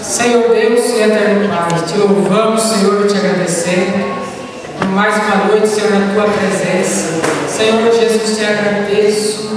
Senhor Deus e eterno Pai, te louvamos, Senhor, e te agradecemos por mais uma noite, Senhor, na tua presença. Senhor Jesus, te agradeço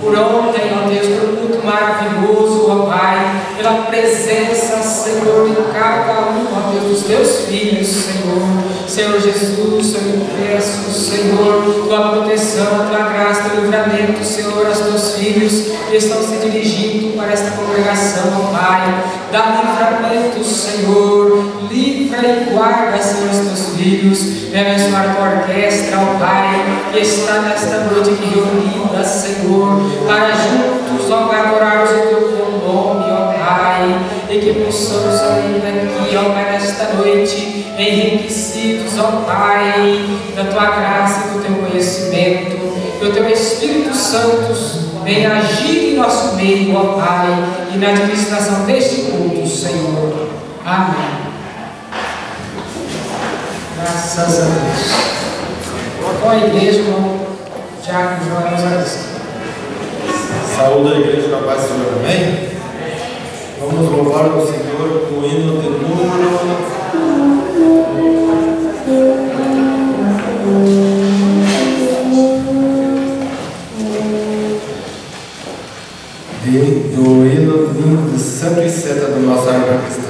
por ontem, ó Deus, pelo culto maravilhoso, ó Pai, pela presença, Senhor, de cada um, ó Deus, dos teus filhos, Senhor. Senhor Jesus, eu te peço, Senhor, tua proteção, tua graça, teu livramento, Senhor, aos teus filhos que estão se dirigindo para esta congregação, ó Pai. Dá livramento, Senhor, livra e guarda, Senhor, os teus filhos. Vem abençoar a tua orquestra, ó Pai, que está nesta noite aqui reunida, Senhor, para juntos, ó Pai, adorarmos o teu bom nome, ó Pai, e que possamos sair daqui, ó Pai, nesta noite, enriquecidos, ó Pai, da tua graça e do teu conhecimento, que o teu Espírito Santo venha agir em nosso meio, ó Pai, e na administração deste culto, Senhor. Amém. Graças a Deus. Com a igreja, irmão Tiago João Rosalista. Saúde a igreja na paz do Senhor, amém? Vamos louvar o Senhor com o hino de número 107 da nossa harpa cristã.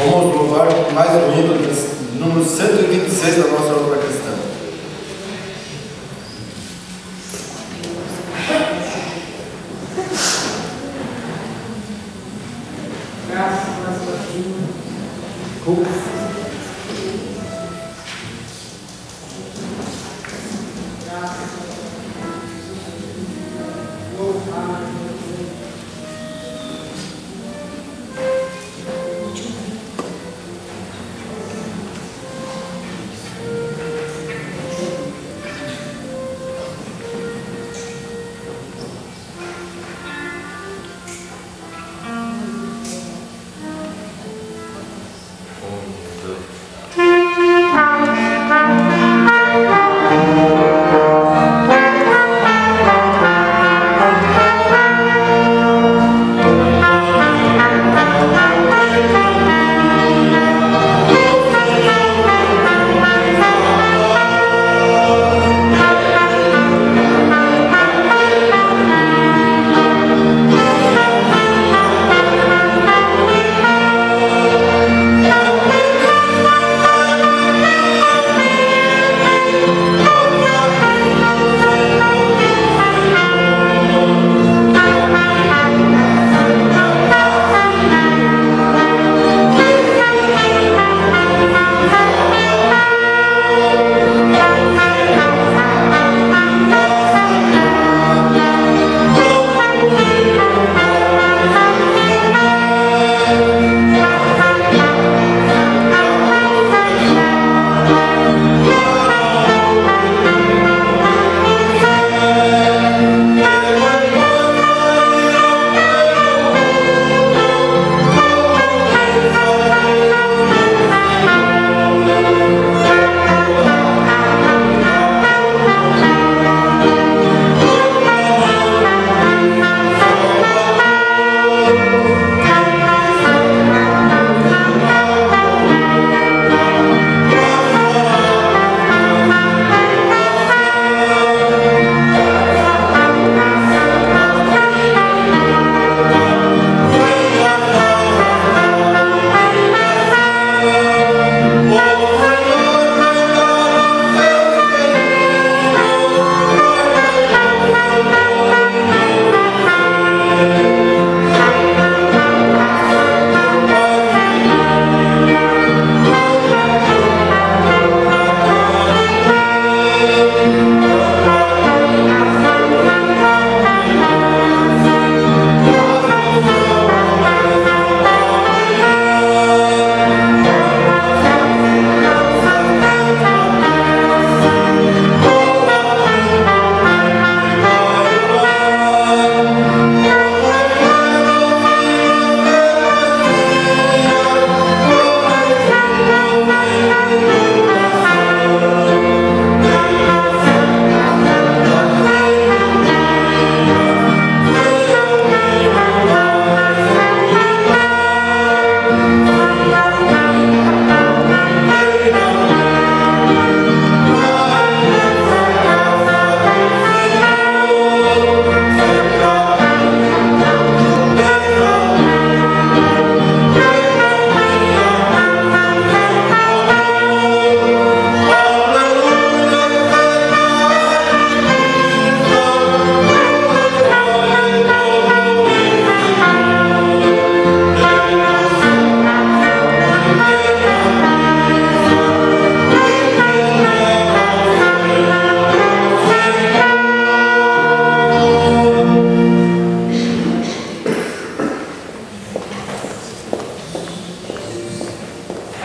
Vamos louvar mais um hino, número 126 da nossa obra cristã.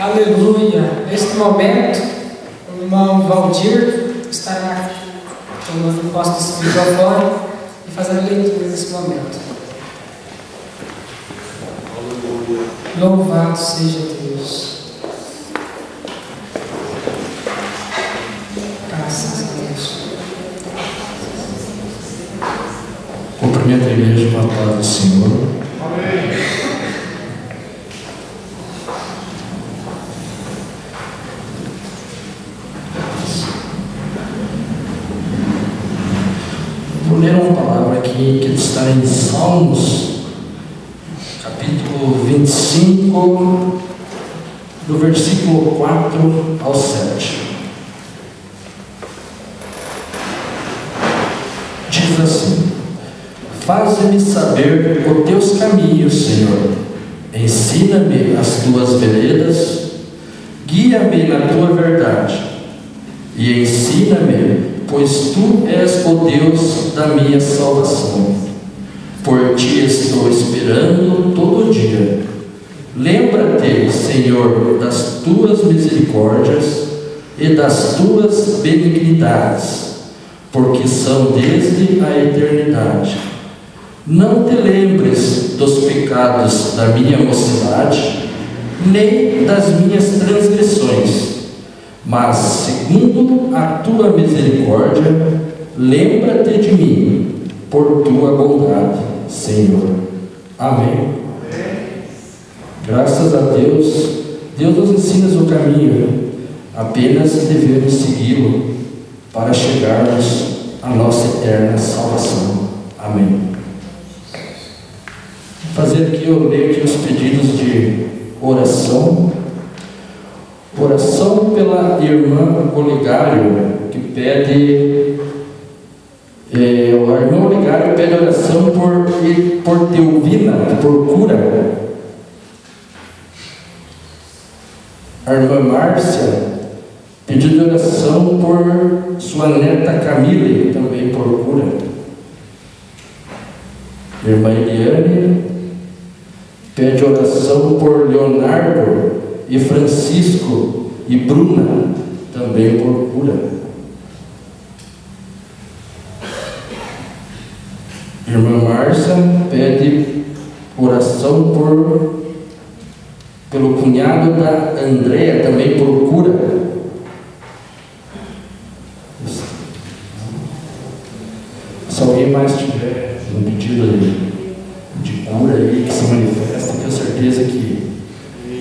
Aleluia! Neste momento, o irmão Valdir estará tomando posse desse microfone e fazendo a leitura nesse momento. Aleluia. Louvado seja Deus. Graças a Deus. Cumprimento a igreja com a paz do Senhor. Amém. Vou ler uma palavra aqui que está em Salmos, capítulo 25, do versículo 4 ao 7. Diz assim: Faze-me saber os teus caminhos, Senhor. Ensina-me as tuas veredas, guia-me na tua verdade. E ensina-me, pois tu és o Deus da minha salvação. Por ti estou esperando todo dia. Lembra-te, Senhor, das tuas misericórdias e das tuas benignidades, porque são desde a eternidade. Não te lembres dos pecados da minha mocidade, nem das minhas transgressões, mas, segundo a tua misericórdia, lembra-te de mim, por tua bondade, Senhor. Amém. Graças a Deus, Deus nos ensina o caminho, apenas devemos segui-lo para chegarmos à nossa eterna salvação. Amém. Vou fazer aqui, eu leio aqui os pedidos de oração. Oração pela irmã Oligário, que pede, a irmã Oligário pede oração por Teovina, por cura. A irmã Márcia, pedido de oração por sua neta Camille, também por cura. A irmã Eliane pede oração por Leonardo e Francisco e Bruna, também por cura. Irmã Márcia pede oração pelo cunhado da Andréia, também por cura. Se alguém mais tiver um pedido de cura aí que se manifesta, tenho certeza que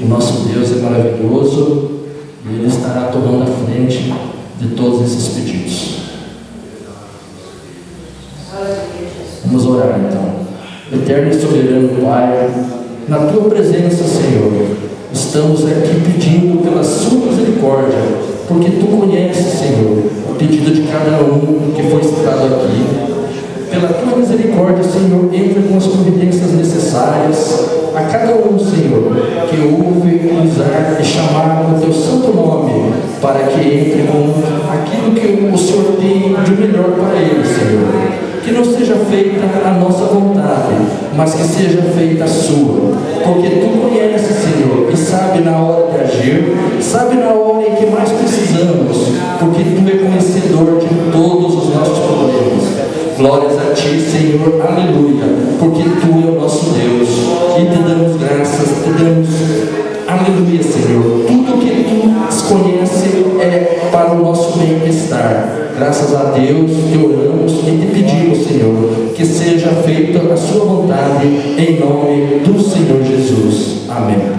o nosso Deus é maravilhoso e Ele estará tomando a frente de todos esses pedidos. Vamos orar então. Eterno e soberano Pai, na Tua presença, Senhor, estamos aqui pedindo pela Sua misericórdia, porque Tu conheces, Senhor, o pedido de cada um que foi citado aqui. Pela Tua misericórdia, Senhor, entra com as providências necessárias a cada um, Senhor, que ouve usar e chamar o Teu santo nome, para que entre com aquilo que o Senhor tem de melhor para ele, Senhor. Que não seja feita a nossa vontade, mas que seja feita a Sua, porque Tu conheces, Senhor, e sabe na hora de agir, sabe na hora em que mais precisamos, porque Tu é conhecedor de todos os nossos problemas. Glórias a Ti, Senhor, aleluia, porque Tu é o nosso Deus, e Te damos graças, Te damos, aleluia, Senhor, tudo que Tu conhece é para o nosso bem-estar. Graças a Deus, Te oramos e Te pedimos, Senhor, que seja feita a Sua vontade, em nome do Senhor Jesus. Amém.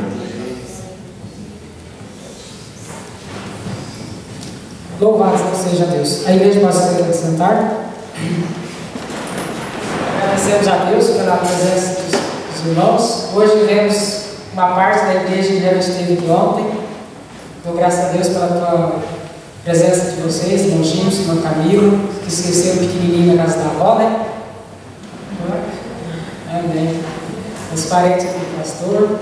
Louvado seja Deus. A igreja pode se sentar. Agradecemos a Deus pela presença dos irmãos. Hoje vemos uma parte da igreja que já esteve aqui ontem. Dou graças a Deus pela tua presença de vocês, irmão Gilson, irmão Camilo, que esqueceram pequenininho na casa da avó, né? Amém. Os parentes aqui do pastor,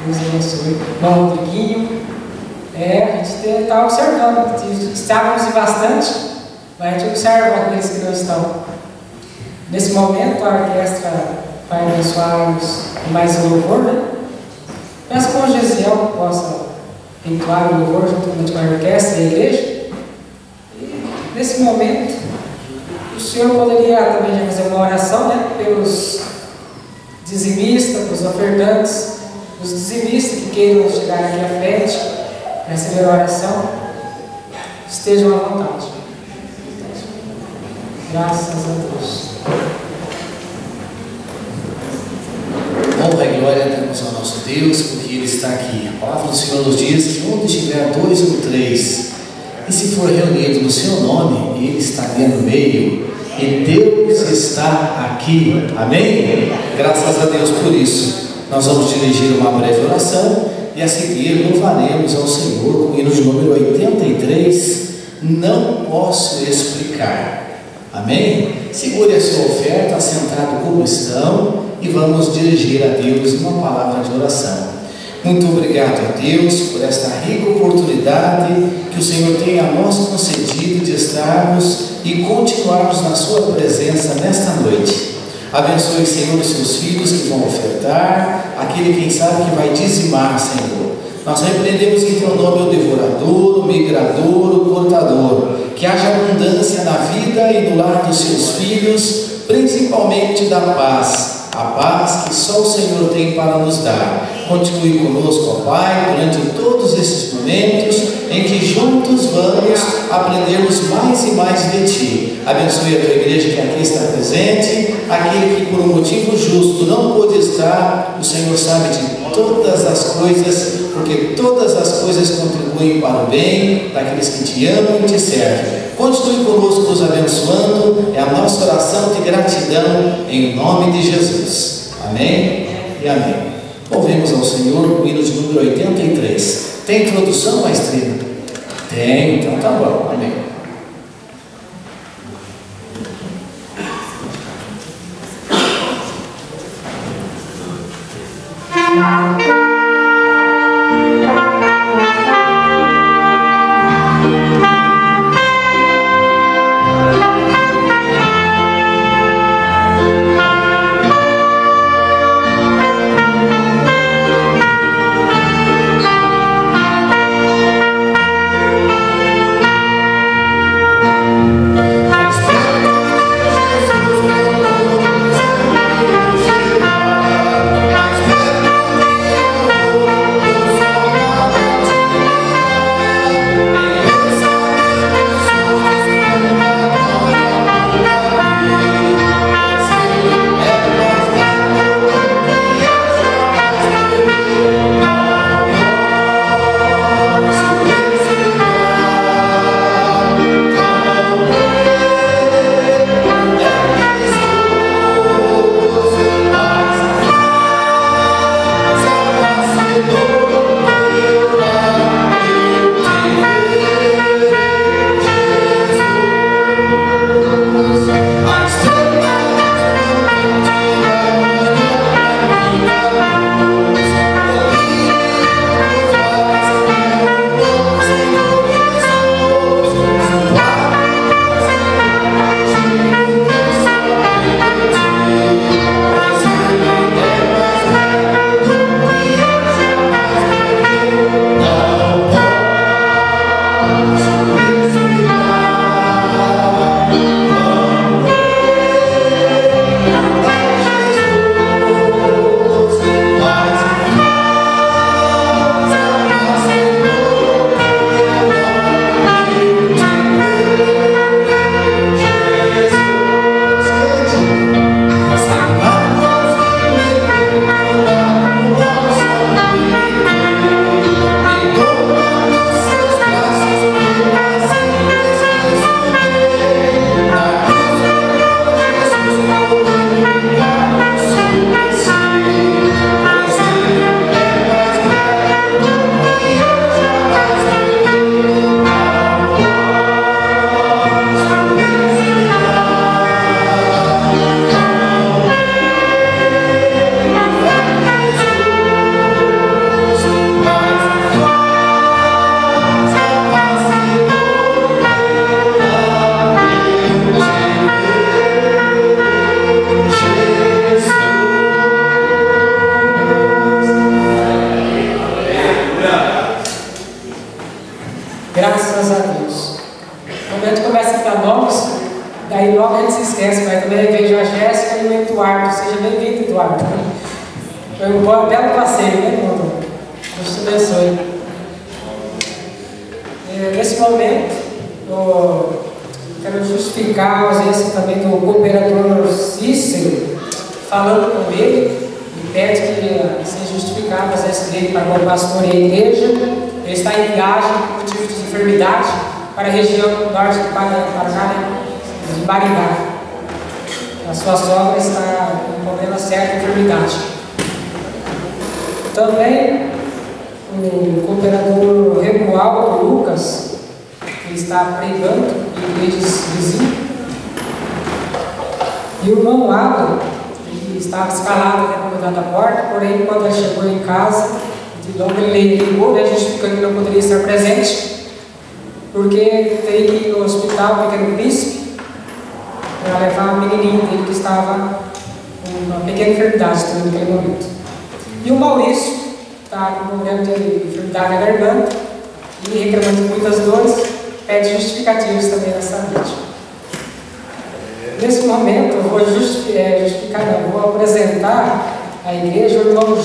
Deus abençoe. Irmão Rodriguinho. A gente está observando. Estávamos bastante, mas a gente observa aqueles que não estão. Nesse momento, a orquestra vai abençoar-nos mais um louvor, né? Peço que o Gesiel possa entoar o louvor juntamente com a orquestra e a igreja. E nesse momento, o senhor poderia também já fazer uma oração, né? Pelos dizimistas, pelos ofertantes, os dizimistas que queiram chegar aqui à frente, receber a oração, estejam à vontade. Graças a Deus. Honra e glória damos ao nosso Deus, porque Ele está aqui. A palavra do Senhor nos diz que onde estiver 2 ou 3, e se for reunido no seu nome, Ele está ali no meio, e Deus está aqui. Amém? Graças a Deus por isso. Nós vamos dirigir uma breve oração E a seguir louvaremos ao Senhor com o hino de número 83, Não Posso Explicar. Amém? Segure a sua oferta, assentado como estão, e vamos dirigir a Deus uma palavra de oração. Muito obrigado a Deus por esta rica oportunidade que o Senhor tem a nós concedido de estarmos e continuarmos na sua presença nesta noite. Abençoe, Senhor, os seus filhos que vão ofertar, aquele, quem sabe, que vai dizimar, Senhor. Nós repreendemos em teu nome o devorador, o migrador, o cortador. Que haja abundância na vida e no lar dos seus filhos, principalmente da paz, a paz que só o Senhor tem para nos dar. Continue conosco, ó Pai, durante todos esses momentos em que juntos vamos aprendermos mais e mais de Ti. Abençoe a Tua igreja que aqui está presente, aquele que por um motivo justo não pôde estar. O Senhor sabe de todas as coisas, porque todas as coisas contribuem para o bem daqueles que Te amam e Te servem. Continue conosco nos abençoando, é a nossa oração de gratidão em nome de Jesus. Amém e amém. Ouvimos ao Senhor o hino de número 83. Tem introdução, maestrina? Tem, então tá bom. Amém. Graças a Deus. Quando a gente começa a citar nomes, daí logo a gente se esquece, mas também vejo a Jéssica e o Eduardo. Seja bem-vindo, Eduardo. Foi um belo passeio, né, irmão? Deus te abençoe. Nesse momento, eu quero justificar a ausência também do cooperador Cícero, falando com ele, e pede que seja justificado a ausência dele para o pastor e a igreja. Ele está em viagem por motivo de enfermidade para a região norte do Paraná, de Maringá. A sua sogra está com um problema sério de enfermidade. Também o cooperador Romualdo Lucas, que está pregando em igrejas vizinhas, e o irmão Adam, que estava escalado até cuidando da porta, porém, quando ele chegou em casa, logo ele ligou, né, justificando que não poderia estar presente, porque teria que ir no hospital Pequeno Príncipe para levar a menininha dele que estava com uma pequena enfermidade naquele momento. E o Maurício está com um problema de enfermidade na garganta e reclamando de muitas dores, pede justificativos também nessa noite. Nesse momento, eu vou vou apresentar à igreja o irmão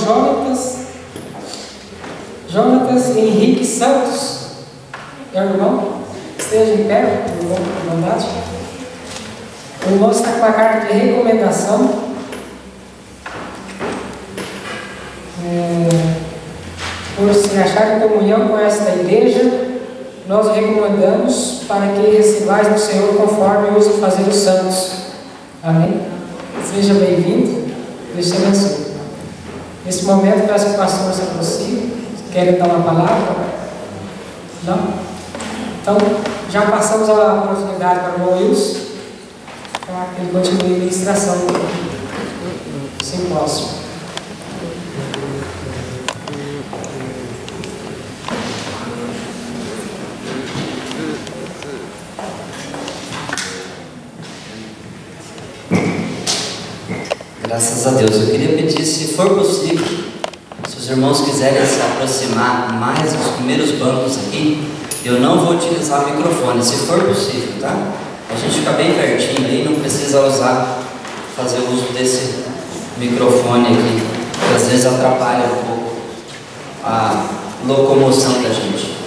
Jonatas Henrique Santos. É o irmão? Esteja em pé, o irmão da Irmandade. O irmão está com a carta de recomendação. Por se achar em comunhão com esta igreja, nós o recomendamos para que recebais do Senhor conforme usa fazer os santos. Amém? Seja bem-vindo. Deus te abençoe. Nesse momento, peço que o pastor se aproxime. Querem dar uma palavra? Não? Então, já passamos a oportunidade para o irmão Wilson, para que ele continue a ministração do simpósio. Graças a Deus. Eu queria pedir, se for possível, se os irmãos quiserem se aproximar mais dos primeiros bancos aqui, eu não vou utilizar o microfone, se for possível, tá? A gente fica bem pertinho aí, não precisa fazer uso desse microfone aqui, que às vezes atrapalha um pouco a locomoção da gente.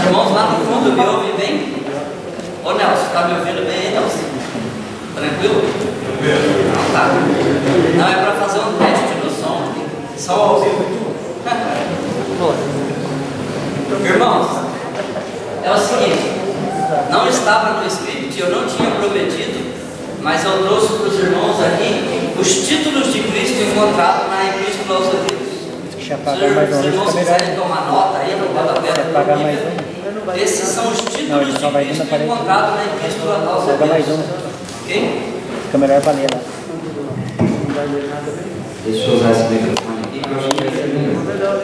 Irmãos, lá no fundo me ouvem bem? Ô Nelson, está me ouvindo bem aí, Nelson? Tranquilo? Não, tá. Não, é para fazer um teste no som. Só ao vivo. Irmãos, é o seguinte, não estava no script, eu não tinha prometido, mas eu trouxe para os irmãos aqui os títulos de Cristo encontrados na Epístola aos Hebreus. Se os irmãos quiserem tomar nota aí, não vale a pena. Esses são os títulos de Cristo encontrados na Epístola aos Hebreus. Ok? Fica melhor para ler lá. Deixa eu usar esse microfone aqui, que eu acho que vai ser melhor.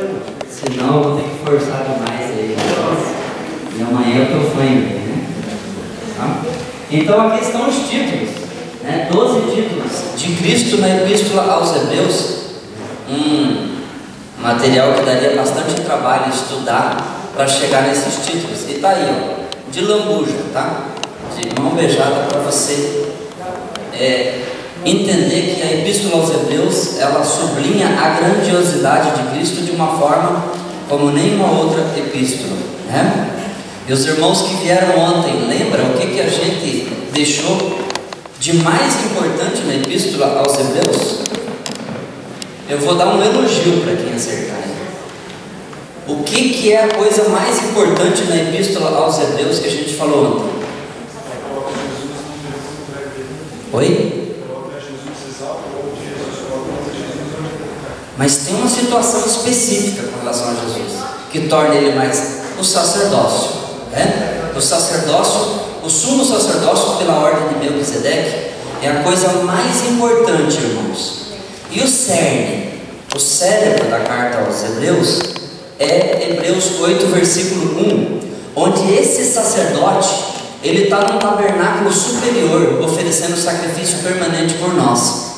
Senão eu vou ter que forçar demais aí. E amanhã eu tô fã, né? Tá? Então aqui estão os títulos, né? 12 títulos de Cristo na Epístola aos Hebreus. Material que daria bastante trabalho estudar para chegar nesses títulos. E tá aí, ó, de lambuja, tá? De mão beijada para você entender que a Epístola aos Hebreus, ela sublinha a grandiosidade de Cristo de uma forma como nenhuma outra epístola, né? E os irmãos que vieram ontem, lembram o que a gente deixou de mais importante na Epístola aos Hebreus? Eu vou dar um elogio para quem acertar. O que é a coisa mais importante na Epístola aos Hebreus que a gente falou ontem? Oi? Mas tem uma situação específica com relação a Jesus, que torna ele mais o sacerdócio, né? O sacerdócio, o sumo sacerdócio pela ordem de Melquisedeque é a coisa mais importante, irmãos. E o cerne, o cérebro da carta aos Hebreus é Hebreus 8, versículo 1, onde esse sacerdote, Ele está num tabernáculo superior, oferecendo sacrifício permanente por nós,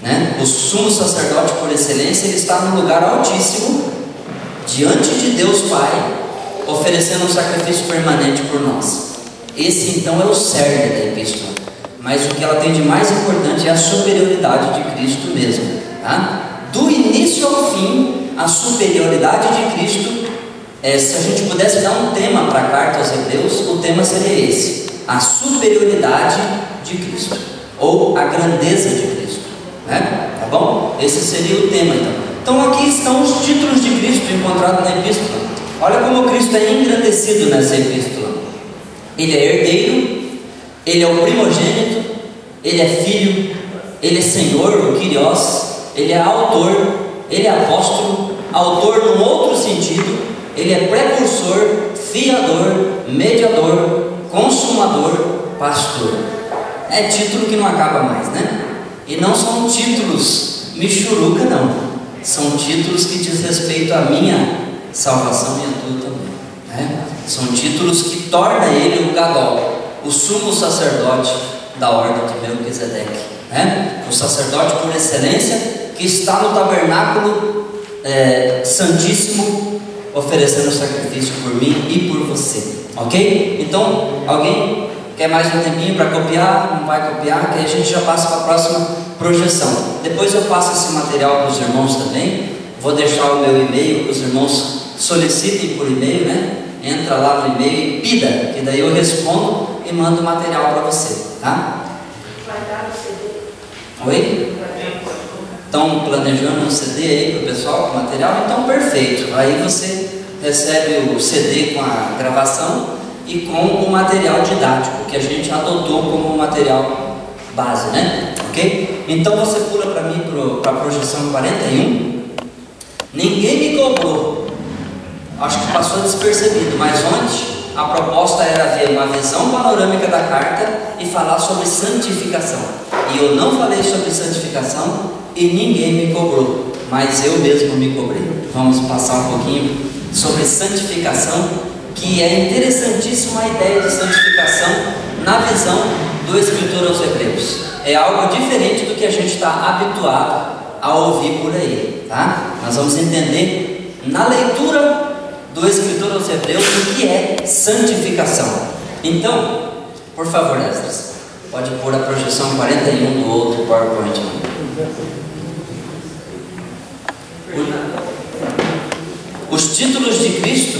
né? O sumo sacerdote por excelência, ele está no lugar altíssimo, diante de Deus Pai, oferecendo um sacrifício permanente por nós. Esse então é o cerne da epístola, mas o que ela tem de mais importante é a superioridade de Cristo mesmo, tá? Do início ao fim, a superioridade de Cristo. Se a gente pudesse dar um tema para a carta aos Hebreus, o tema seria esse: a superioridade de Cristo, ou a grandeza de Cristo, né? Tá bom? Esse seria o tema então. Então aqui estão os títulos de Cristo encontrados na epístola. Olha como Cristo é engrandecido nessa epístola. Ele é herdeiro, ele é o primogênito, ele é filho, ele é Senhor, o Kyrios, ele é autor, ele é apóstolo, autor num outro sentido. Ele é precursor, fiador, mediador, consumador, pastor. É título que não acaba mais, né? E não são títulos michuruca, não. São títulos que diz respeito à minha salvação e à tua também, né? São títulos que tornam ele o Gadol, o sumo sacerdote da ordem de Melquisedeque, né? O sacerdote por excelência, que está no tabernáculo santíssimo, oferecendo sacrifício por mim e por você, ok? Então, alguém quer mais um tempinho para copiar? Não vai copiar, que aí a gente já passa para a próxima projeção. Depois eu passo esse material para os irmãos também. Vou deixar o meu e-mail para os irmãos solicitem por e-mail, né? Entra lá no e-mail e pida, que daí eu respondo e mando o material para você, tá? Vai dar o CD? Oi? Estão planejando um CD aí para o pessoal com material? Então perfeito, aí você recebe o CD com a gravação e com o material didático que a gente adotou como material base, né? Ok? Então você pula para mim para a projeção 41. Ninguém me cobrou, acho que passou despercebido, mas ontem a proposta era ver uma visão panorâmica da carta e falar sobre santificação, e eu não falei sobre santificação e ninguém me cobrou, mas eu mesmo me cobrei. Vamos passar um pouquinho sobre santificação, que é interessantíssima a ideia de santificação na visão do escritor aos Hebreus. É algo diferente do que a gente está habituado a ouvir por aí, tá? Nós vamos entender na leitura do escritor aos Hebreus o que é santificação. Então, por favor, Esdras, pode pôr a projeção 41 do outro PowerPoint. Os títulos de Cristo,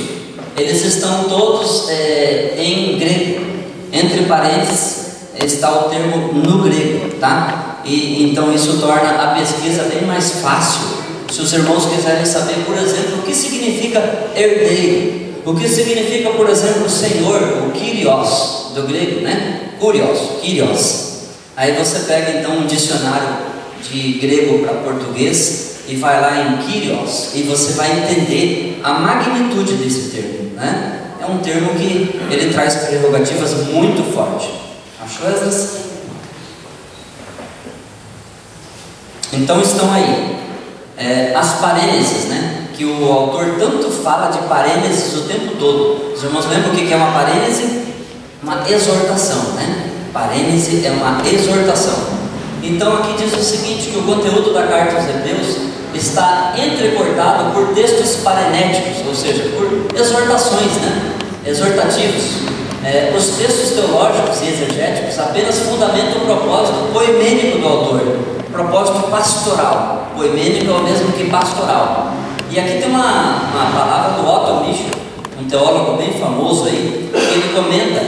eles estão todos em grego. Entre parênteses está o termo no grego, tá? E então isso torna a pesquisa bem mais fácil. Se os irmãos quiserem saber, por exemplo, o que significa herdeiro, o que significa, por exemplo, Senhor, o Kyrios, do grego, né? Kyrios. Aí você pega então um dicionário de grego para português e vai lá em Kyrios e você vai entender a magnitude desse termo, né? É um termo que ele traz prerrogativas muito fortes. Achou essas? Então estão aí as parêneses, né? Que o autor tanto fala de parêneses o tempo todo. Os irmãos lembram o que é uma parênese? Uma exortação, né? Parênese é uma exortação. Então aqui diz o seguinte, que o conteúdo da carta aos Hebreus está entrecortado por textos parenéticos, ou seja, por exortações, né? Exortativos. Os textos teológicos e exegéticos apenas fundamentam o propósito poemênico do autor, propósito pastoral. Poemênico é o mesmo que pastoral. E aqui tem uma palavra do Otto Michel, um teólogo bem famoso aí, que ele comenta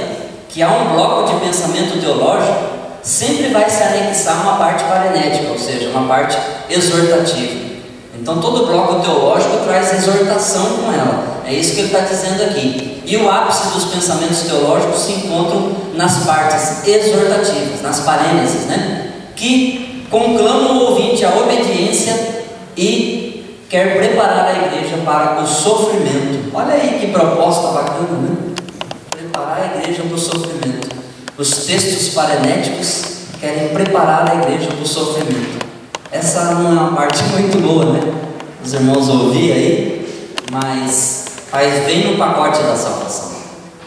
que há um bloco de pensamento teológico sempre vai se anexar uma parte parenética, ou seja, uma parte exortativa. Então todo bloco teológico traz exortação com ela. É isso que ele está dizendo aqui. E o ápice dos pensamentos teológicos se encontram nas partes exortativas, nas parêneses, né? Que conclamam o ouvinte à obediência e quer preparar a igreja para o sofrimento. Olha aí que proposta bacana, né? Preparar a igreja para o sofrimento. Os textos parenéticos querem preparar a igreja para o sofrimento. Essa não é uma parte muito boa, né? Os irmãos ouviram aí, mas vem no pacote da salvação.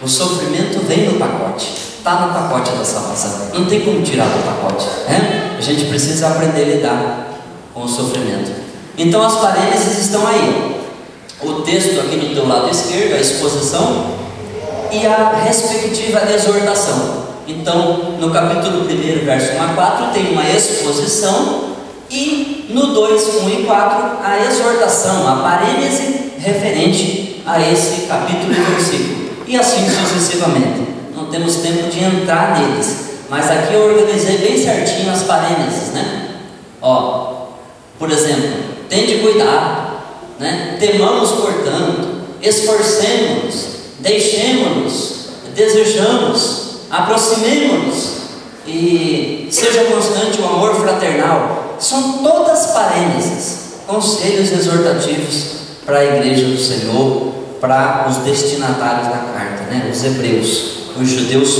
O sofrimento vem no pacote. está no pacote da salvação, não tem como tirar do pacote, né? A gente precisa aprender a lidar com o sofrimento. Então as parênteses estão aí, o texto aqui do teu lado esquerdo, a exposição e a respectiva exortação. Então no capítulo 1, verso 1 a 4 tem uma exposição, e no 2, 1 e 4 a exortação, a parêntese referente a esse capítulo e versículo, e assim sucessivamente. Não temos tempo de entrar neles, mas aqui eu organizei bem certinho as parênteses, né? Por exemplo, tende cuidado, né? Temamos, portanto, esforcemo-nos, deixemo-nos, desejamos, aproximemo-nos, e seja constante o amor fraternal. São todas parênteses, conselhos exortativos para a igreja do Senhor, para os destinatários da carta, né? Os hebreus, os judeus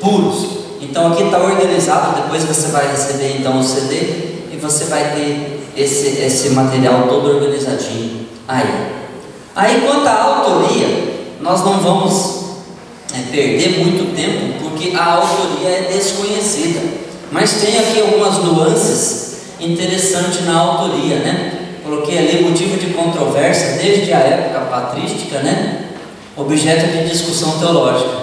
puros. Então aqui está organizado, depois você vai receber então o CD e você vai ter esse material todo organizadinho aí. Quanto à autoria, nós não vamos perder muito tempo, porque a autoria é desconhecida, mas tem aqui algumas nuances interessantes na autoria, né? Coloquei ali motivo de controvérsia desde a época patrística, né? Objeto de discussão teológica.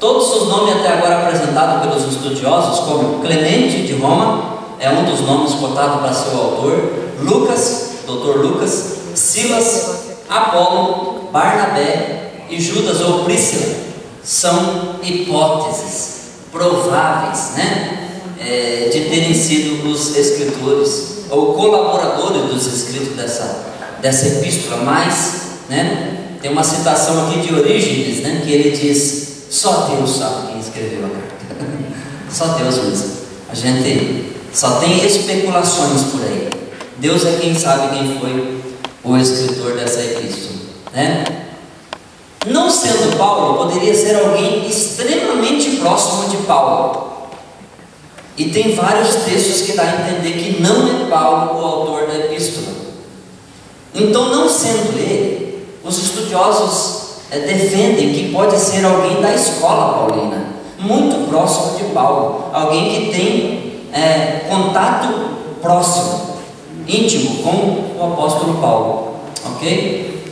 Todos os nomes até agora apresentados pelos estudiosos, como Clemente de Roma, é um dos nomes cotados para ser o autor, Lucas, Dr. Lucas, Silas, Apolo, Barnabé e Judas ou Príscila, são hipóteses prováveis, né? De terem sido os escritores ou colaboradores dos escritos dessa epístola, mas, né, tem uma citação aqui de Orígenes, né, que ele diz: só Deus sabe quem escreveu a carta. Só Deus mesmo. A gente só tem especulações por aí. Deus é quem sabe quem foi o escritor dessa epístola, né? Não sendo Paulo, poderia ser alguém extremamente próximo de Paulo. E tem vários textos que dá a entender que não é Paulo o autor da epístola. Então, não sendo ele, os estudiosos defendem que pode ser alguém da escola paulina, muito próximo de Paulo, alguém que tem contato próximo, íntimo com o apóstolo Paulo, ok?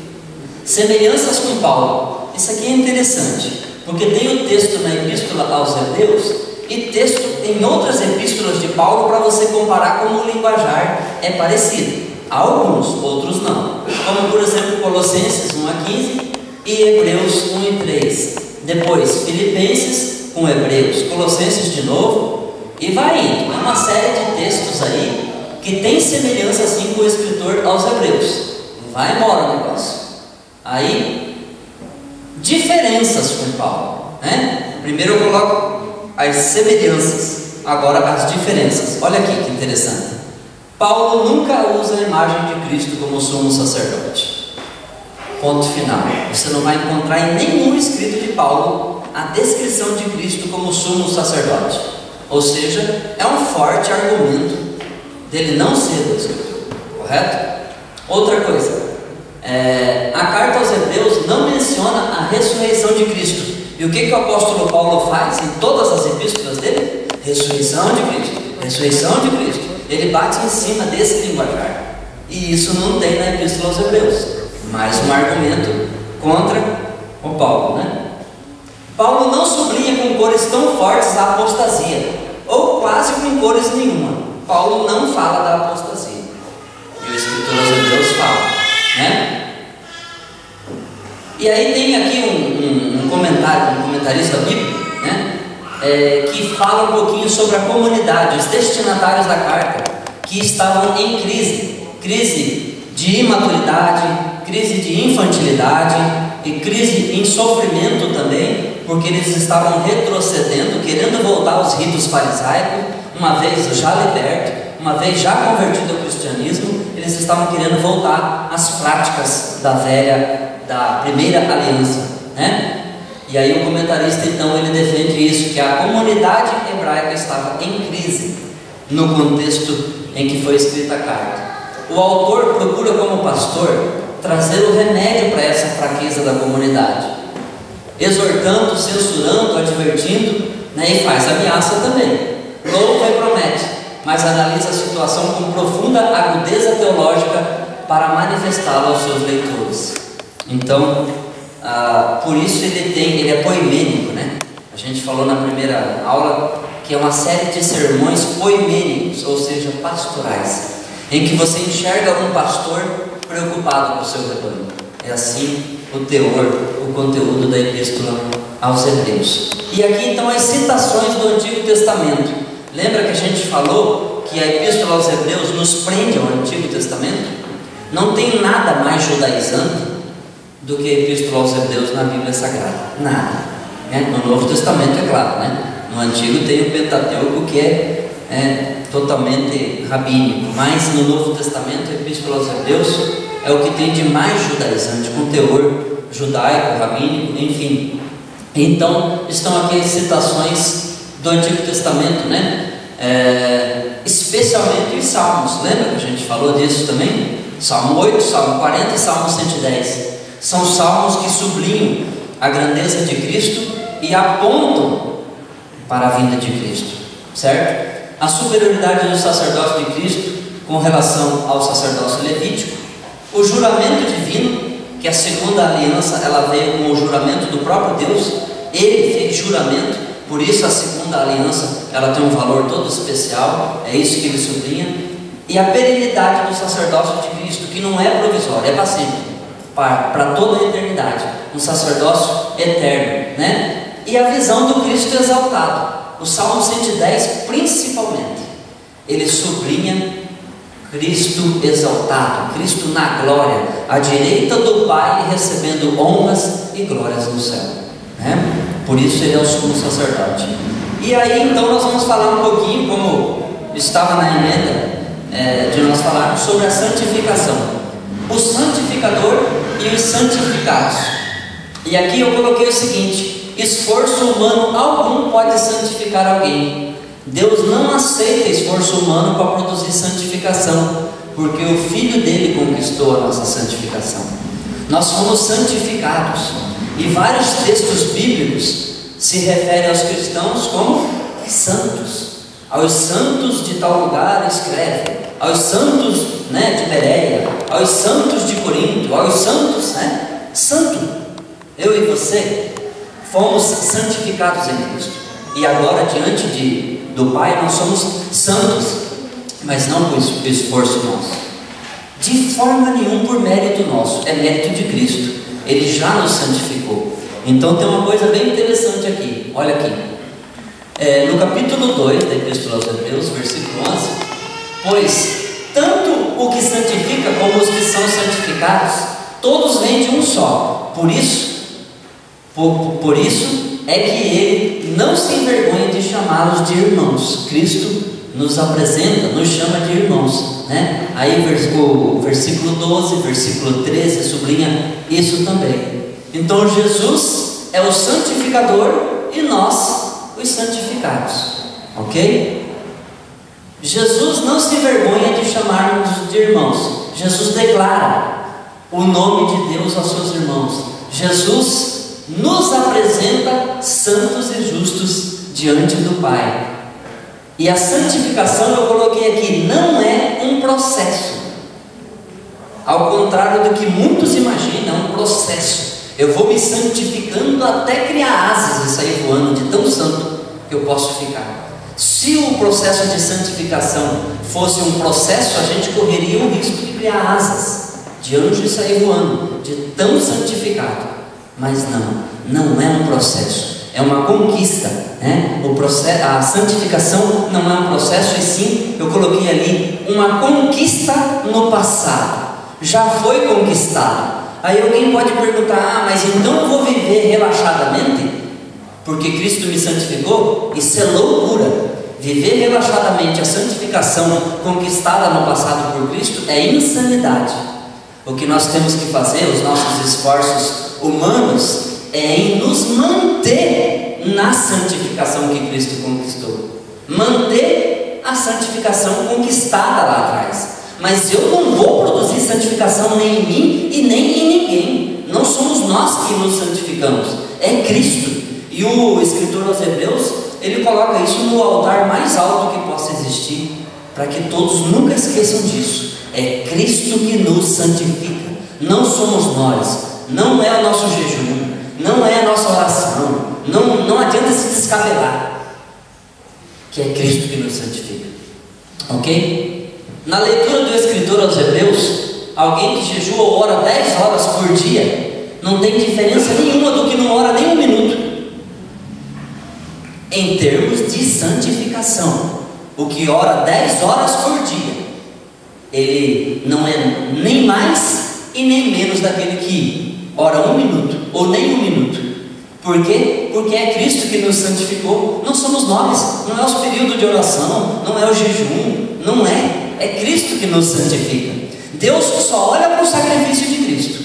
Semelhanças com Paulo. Isso aqui é interessante, porque tem o texto na epístola aos Hebreus e texto em outras epístolas de Paulo para você comparar como o linguajar é parecido. Alguns, outros não. Como por exemplo Colossenses 1 a 15 e Hebreus 1 e 3. Depois Filipenses com Hebreus, Colossenses de novo, e vai indo. É uma série de textos aí que tem semelhança assim com o escritor aos Hebreus. Vai embora o negócio. Aí, diferenças com Paulo, né? Primeiro eu coloco as semelhanças, agora as diferenças. Olha aqui que interessante. Paulo nunca usa a imagem de Cristo como sumo sacerdote. Ponto final. Você não vai encontrar em nenhum escrito de Paulo a descrição de Cristo como sumo sacerdote. Ou seja, é um forte argumento dele não ser o escritor, correto? Outra coisa, a carta aos Hebreus não menciona a ressurreição de Cristo. E o que o apóstolo Paulo faz em todas as epístolas dele? Ressurreição de Cristo, ressurreição de Cristo. Ele bate em cima desse linguajar. E isso não tem na epístola aos Hebreus. Mais um argumento contra o Paulo, né? Paulo não sublinha com cores tão fortes a apostasia, ou quase com cores nenhuma. Paulo não fala da apostasia. E o escritor aos Hebreus fala, né? E aí tem aqui um comentarista bíblico, né? Que fala um pouquinho sobre a comunidade, os destinatários da carta, que estavam em crise de imaturidade, crise de infantilidade e crise em sofrimento também, porque eles estavam retrocedendo, querendo voltar aos ritos farisaicos, uma vez já liberto, uma vez já convertido ao cristianismo, eles estavam querendo voltar às práticas da primeira aliança, né? E aí o comentarista então ele defende isso, que a comunidade hebraica estava em crise no contexto em que foi escrita a carta. O autor procura como pastor trazer o remédio para essa fraqueza da comunidade, exortando, censurando, advertindo né? E faz ameaça também. Louva e promete, mas analisa a situação com profunda agudeza teológica para manifestá-la aos seus leitores. Então, por isso ele é poimênico, né? A gente falou na primeira aula que é uma série de sermões poimênicos, ou seja, pastorais, em que você enxerga um pastor preocupado com o seu rebanho. É assim o teor, o conteúdo da Epístola aos Hebreus. E aqui então as citações do Antigo Testamento. Lembra que a gente falou que a Epístola aos Hebreus nos prende ao Antigo Testamento? Não tem nada mais judaizante do que a Epístola aos Hebreus na Bíblia Sagrada. Nada, né? No Novo Testamento, é claro, né? No Antigo tem o Pentateuco, que é totalmente rabínico, mas no Novo Testamento a Epístola aos Hebreus é o que tem de mais judaizante, com teor judaico, rabínico, enfim. Então estão aqui as citações do Antigo Testamento, né? Especialmente os Salmos. Lembra que a gente falou disso também? Salmo 8, Salmo 40 e Salmo 110 são salmos que sublinham a grandeza de Cristo e apontam para a vinda de Cristo, certo? A superioridade do sacerdócio de Cristo com relação ao sacerdócio levítico, o juramento divino, que a segunda aliança ela veio com o juramento do próprio Deus. Ele fez juramento, por isso a segunda aliança ela tem um valor todo especial, é isso que ele sublinha. E a perenidade do sacerdócio de Cristo, que não é provisório, é para sempre, para toda a eternidade, um sacerdócio eterno, né? E a visão do Cristo exaltado. O Salmo 110 principalmente, ele sublinha Cristo exaltado, Cristo na glória, à direita do Pai, recebendo honras e glórias no céu, né? Por isso ele é o sumo sacerdote. E aí então nós vamos falar um pouquinho, como estava na emenda, de nós falarmos sobre a santificação, o santificador e os santificados. E aqui eu coloquei o seguinte: esforço humano algum pode santificar alguém. Deus não aceita esforço humano para produzir santificação, porque o Filho dele conquistou a nossa santificação. Nós fomos santificados, e vários textos bíblicos se referem aos cristãos como santos. Aos santos de tal lugar escreve, aos santos, né, de Bereia, aos santos de Corinto, aos santos, né? Santo, eu e você fomos santificados em Cristo, e agora diante do Pai nós somos santos, mas não por esforço nosso, de forma nenhuma por mérito nosso, é mérito de Cristo, Ele já nos santificou. Então tem uma coisa bem interessante aqui, olha aqui, no capítulo 2 da Epístola aos Hebreus, versículo 11: pois tanto o que santifica como os que são santificados, todos vêm de um só. Por isso é que ele não se envergonha de chamá-los de irmãos. Cristo nos apresenta, nos chama de irmãos, né? Aí o versículo 12, versículo 13 sublinha isso também. Então Jesus é o santificador e nós os santificados, ok? Jesus não se envergonha de chamar-nos de irmãos. Jesus declara o nome de Deus aos seus irmãos. Jesus nos apresenta santos e justos diante do Pai. E a santificação, eu coloquei aqui, não é um processo, ao contrário do que muitos imaginam, é um processo. Eu vou me santificando até criar asas e sair voando, de tão santo que eu posso ficar. Se o processo de santificação fosse um processo, a gente correria o risco de criar asas de anjo e sair voando, de tão santificado. Mas não é um processo, é uma conquista, né? A santificação não é um processo, e sim, eu coloquei ali, uma conquista no passado, já foi conquistado. Aí alguém pode perguntar: mas então eu vou viver relaxadamente porque Cristo me santificou? Isso é loucura. Viver relaxadamente a santificação conquistada no passado por Cristo é insanidade. O que nós temos que fazer, os nossos esforços humanos, é em nos manter na santificação que Cristo conquistou, manter a santificação conquistada lá atrás. Mas eu não vou produzir santificação nem em mim e nem em ninguém. Não somos nós que nos santificamos, é Cristo. E o escritor aos Hebreus Ele coloca isso no altar mais alto que possa existir, para que todos nunca esqueçam disso. É Cristo que nos santifica, não somos nós, não é o nosso jejum, não é a nossa oração, não adianta se descabelar, que é Cristo que nos santifica, ok? Na leitura do escritor aos Hebreus, alguém que jejua ou ora 10 horas por dia, não tem diferença nenhuma do que não ora nem um minuto, em termos de santificação. O que ora 10 horas por dia, ele não é nem mais e nem menos daquele que ora 1 minuto ou nem 1 minuto. Por quê? Porque é Cristo que nos santificou, não somos nós, não é o período de oração, não é o jejum, não é Cristo que nos santifica. Deus só olha para o sacrifício de Cristo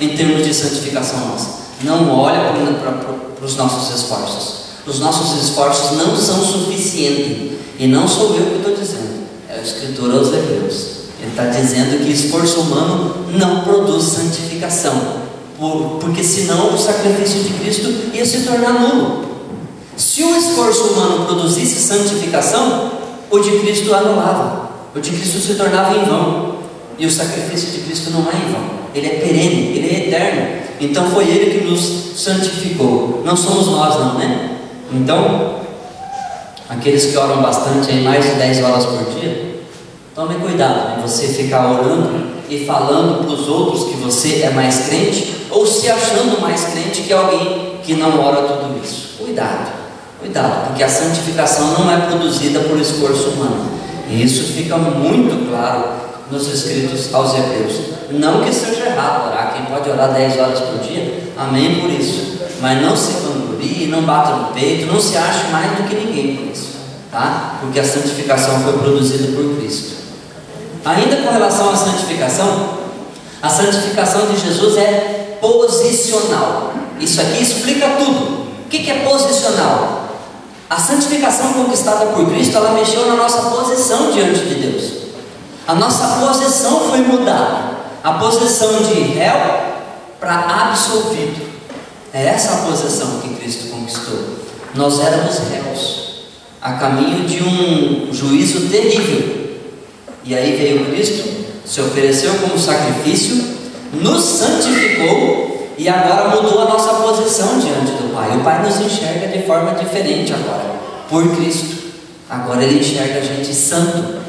em termos de santificação nossa, não olha para os nossos esforços. Os nossos esforços não são suficientes, e não sou eu que estou dizendo, é o escritor aos Hebreus. Ele está dizendo que esforço humano não produz santificação, porque senão o sacrifício de Cristo ia se tornar nulo. Se o esforço humano produzisse santificação, o de Cristo anulava, o de Cristo se tornava em vão, e o sacrifício de Cristo não é em vão, ele é perene, ele é eterno. Então foi ele que nos santificou, não somos nós não, né? Então, aqueles que oram bastante, aí mais de 10 horas por dia, tome cuidado em você ficar orando e falando para os outros que você é mais crente, ou se achando mais crente que alguém que não ora tudo isso. Cuidado, porque a santificação não é produzida por esforço humano, e isso fica muito claro nos escritos aos Hebreus. Não que seja errado orar, quem pode orar 10 horas por dia, amém por isso, mas não se vanglorie, não bata no peito, não se ache mais do que ninguém por isso, tá? Porque a santificação foi produzida por Cristo. Ainda com relação à santificação, a santificação de Jesus é posicional. Isso aqui explica tudo. O que é posicional? A santificação conquistada por Cristo, ela mexeu na nossa posição diante de Deus. A nossa posição foi mudada, a posição de réu para absolvido. É essa a posição que Cristo conquistou. Nós éramos réus, a caminho de um juízo terrível, e aí veio Cristo, se ofereceu como sacrifício, nos santificou, e agora mudou a nossa posição diante do Pai. O Pai nos enxerga de forma diferente agora, por Cristo. Agora Ele enxerga a gente santo,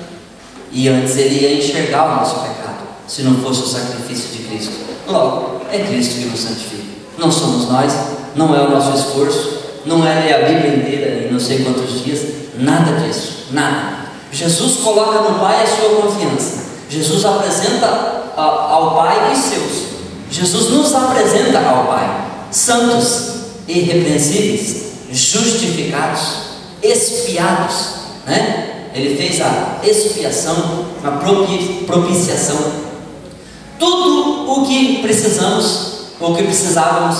e antes Ele ia enxergar o nosso pecado, se não fosse o sacrifício de Cristo. Logo, é Cristo que nos santifica, não somos nós, não é o nosso esforço, não é ler a Bíblia inteira em não sei quantos dias, nada disso, nada. Jesus coloca no Pai a sua confiança, Jesus apresenta ao Pai os seus, Jesus nos apresenta ao Pai, santos, irrepreensíveis, justificados, expiados, né? Ele fez a expiação, a propiciação, tudo o que precisamos, ou que precisávamos,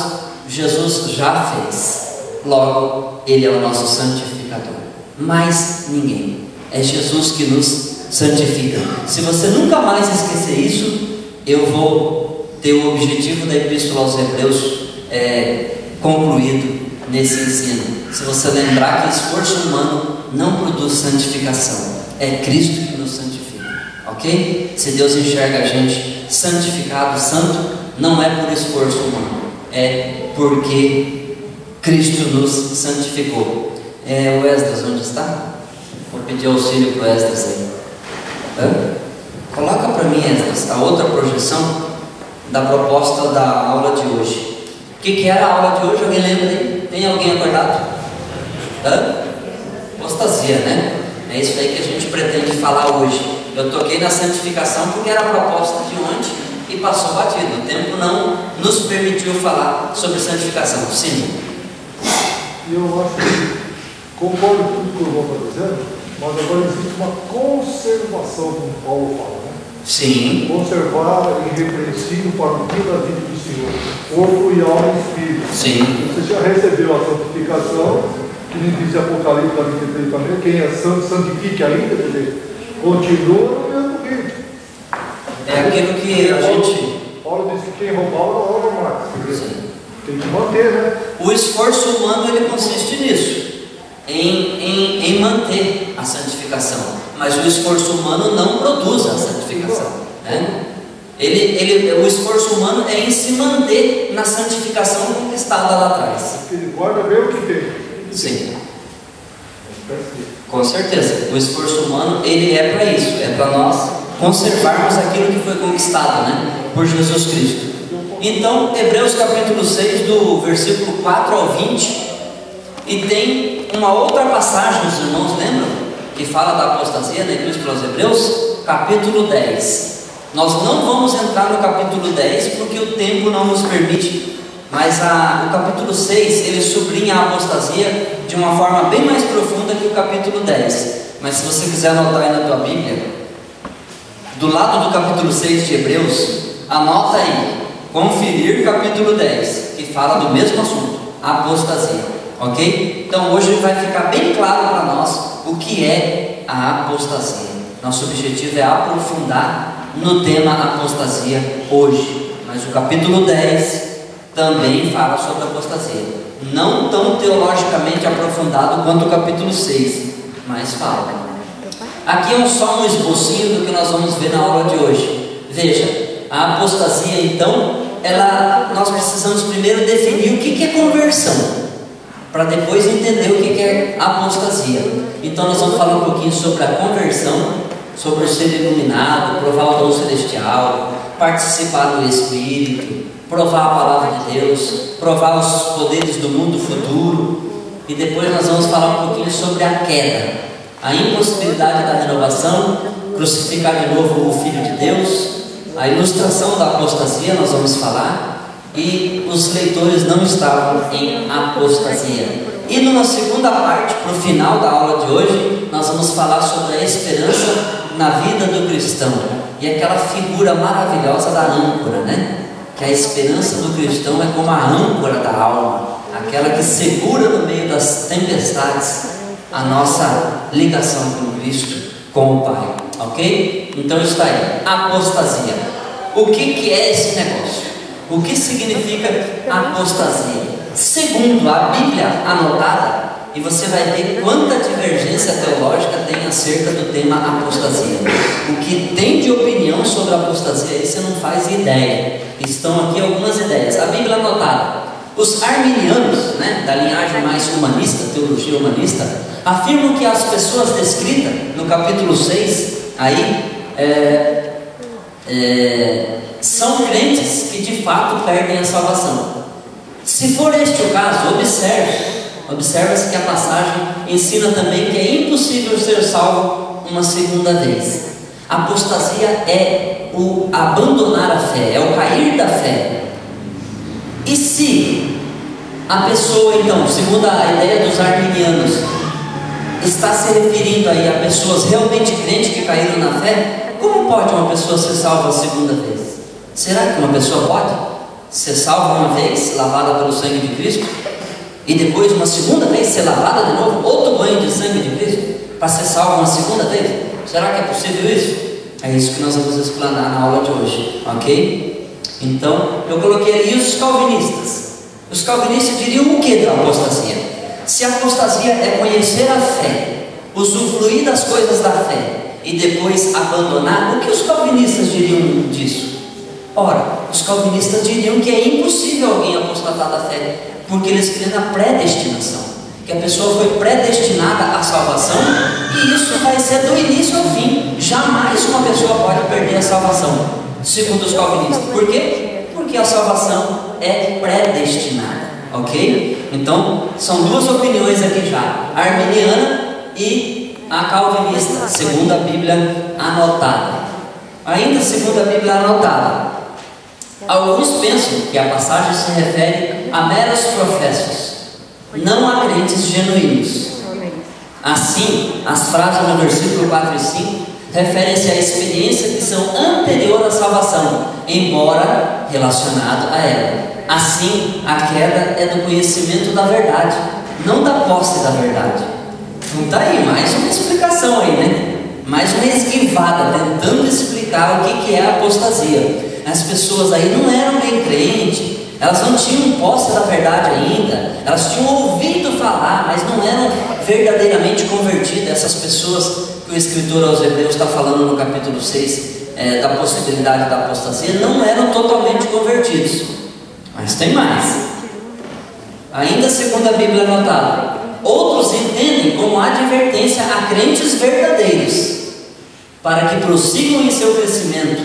Jesus já fez. Logo, Ele é o nosso santificador, mais ninguém. É Jesus que nos santifica. Se você nunca mais esquecer isso, eu vou ter o objetivo da Epístola aos Hebreus concluído nesse ensino. Se você lembrar que esforço humano não produz santificação, é Cristo que nos santifica, ok? Se Deus enxerga a gente santificado, santo, não é por esforço humano, é porque Cristo nos santificou. O Esdras, onde está? Vou pedir auxílio para o Esdras aí. Coloca para mim, Esdras, a outra projeção da proposta da aula de hoje. O que era a aula de hoje? Alguém lembra aí? Tem alguém acordado? Apostasia, né? É isso aí que a gente pretende falar hoje. Eu toquei na santificação porque era a proposta de ontem e passou batido. O tempo não nos permitiu falar sobre santificação. Sim. Eu acho que concordo com tudo que o João está dizendo, mas agora existe uma conservação, como Paulo fala, né? Sim. Conservar irrepreensível para o dia da vida do Senhor, corpo e alma e espírito. Sim. Você já recebeu a santificação, que nem diz Apocalipse 23 também, quem é santo, santifique ainda, quer dizer, continua no mesmo ritmo. É aquilo que a gente... Paulo diz que quem roubar não rouba mais. Tem que manter, né? O esforço humano, ele consiste nisso. em manter a santificação, mas o esforço humano não produz a santificação, né? O esforço humano é em se manter na santificação conquistada lá atrás. Ele guarda bem o que tem. Sim, com certeza. O esforço humano, ele é para isso, é para nós conservarmos aquilo que foi conquistado, né, por Jesus Cristo. Então, Hebreus capítulo 6, do versículo 4 ao 20, e tem uma outra passagem, os irmãos lembram? Que fala da apostasia na Epístola aos Hebreus, capítulo 10. Nós não vamos entrar no capítulo 10 porque o tempo não nos permite, mas o capítulo 6, ele sublinha a apostasia de uma forma bem mais profunda que o capítulo 10. Mas se você quiser anotar aí na tua Bíblia, do lado do capítulo 6 de Hebreus, anota aí, conferir capítulo 10, que fala do mesmo assunto, apostasia, ok? Então hoje vai ficar bem claro para nós o que é a apostasia. Nosso objetivo é aprofundar no tema apostasia hoje, mas o capítulo 10 também fala sobre apostasia, não tão teologicamente aprofundado quanto o capítulo 6, mas fala. Aqui é só um esbocinho do que nós vamos ver na aula de hoje. Veja, a apostasia então, nós precisamos primeiro definir o que é conversão, para depois entender o que é apostasia. Então nós vamos falar um pouquinho sobre a conversão, sobre o ser iluminado, provar o dom celestial, participar do Espírito, provar a palavra de Deus, provar os poderes do mundo futuro, e depois nós vamos falar um pouquinho sobre a queda, a impossibilidade da renovação, crucificar de novo o Filho de Deus, a ilustração da apostasia nós vamos falar, e os leitores não estavam em apostasia. E numa segunda parte, para o final da aula de hoje, nós vamos falar sobre a esperança na vida do cristão, e aquela figura maravilhosa da âncora, né? Que a esperança do cristão é como a âncora da alma, aquela que segura no meio das tempestades a nossa ligação com Cristo, com o Pai, ok? Então está aí, apostasia. O que é esse negócio? O que significa apostasia? Segundo a Bíblia anotada, e você vai ver quanta divergência teológica tem acerca do tema apostasia. O que tem de opinião sobre a apostasia aí você não faz ideia. Estão aqui algumas ideias. A Bíblia anotada. Os arminianos, né, da linhagem mais humanista, teologia humanista, afirmam que as pessoas descritas no capítulo 6, aí, são crentes que de fato perdem a salvação. Se for este o caso, observa-se que a passagem ensina também que é impossível ser salvo uma segunda vez. A apostasia é o abandonar a fé, é o cair da fé. E se a pessoa, então, segundo a ideia dos arminianos, está se referindo aí a pessoas realmente crentes que caíram na fé, como pode uma pessoa ser salva a segunda vez? Será que uma pessoa pode ser salva uma vez, lavada pelo sangue de Cristo, e depois uma segunda vez ser lavada de novo, outro banho de sangue de Cristo, para ser salva uma segunda vez? Será que é possível isso? É isso que nós vamos explanar na aula de hoje, ok? Então, eu coloquei ali os calvinistas. Os calvinistas diriam o que da apostasia? Se a apostasia é conhecer a fé, usufruir das coisas da fé e depois abandonar, o que os calvinistas diriam disso? Ora, os calvinistas diriam que é impossível alguém apostatar da fé, porque eles creem na predestinação, que a pessoa foi predestinada à salvação, e isso vai ser do início ao fim. Jamais uma pessoa pode perder a salvação, segundo os calvinistas. Por quê? Porque a salvação é predestinada, ok? Então, são duas opiniões aqui já, a arminiana e a calvinista, segundo a Bíblia anotada. Ainda segundo a Bíblia anotada, alguns pensam que a passagem se refere a meros professos, não a crentes genuínos. Assim, as frases no versículo 4 e 5 referem-se à experiência que são anterior à salvação, embora relacionado a ela. Assim, a queda é do conhecimento da verdade, não da posse da verdade. Então tá aí, mais uma explicação aí, né? Mais uma esquivada, tentando explicar o que é a apostasia. As pessoas aí não eram bem crentes, elas não tinham posse da verdade ainda, elas tinham ouvido falar, mas não eram verdadeiramente convertida, essas pessoas que o escritor aos Hebreus está falando no capítulo 6, da possibilidade da apostasia, não eram totalmente convertidos. Mas tem mais. Ainda segundo a Bíblia anotada, outros entendem como advertência a crentes verdadeiros, para que prossigam em seu crescimento.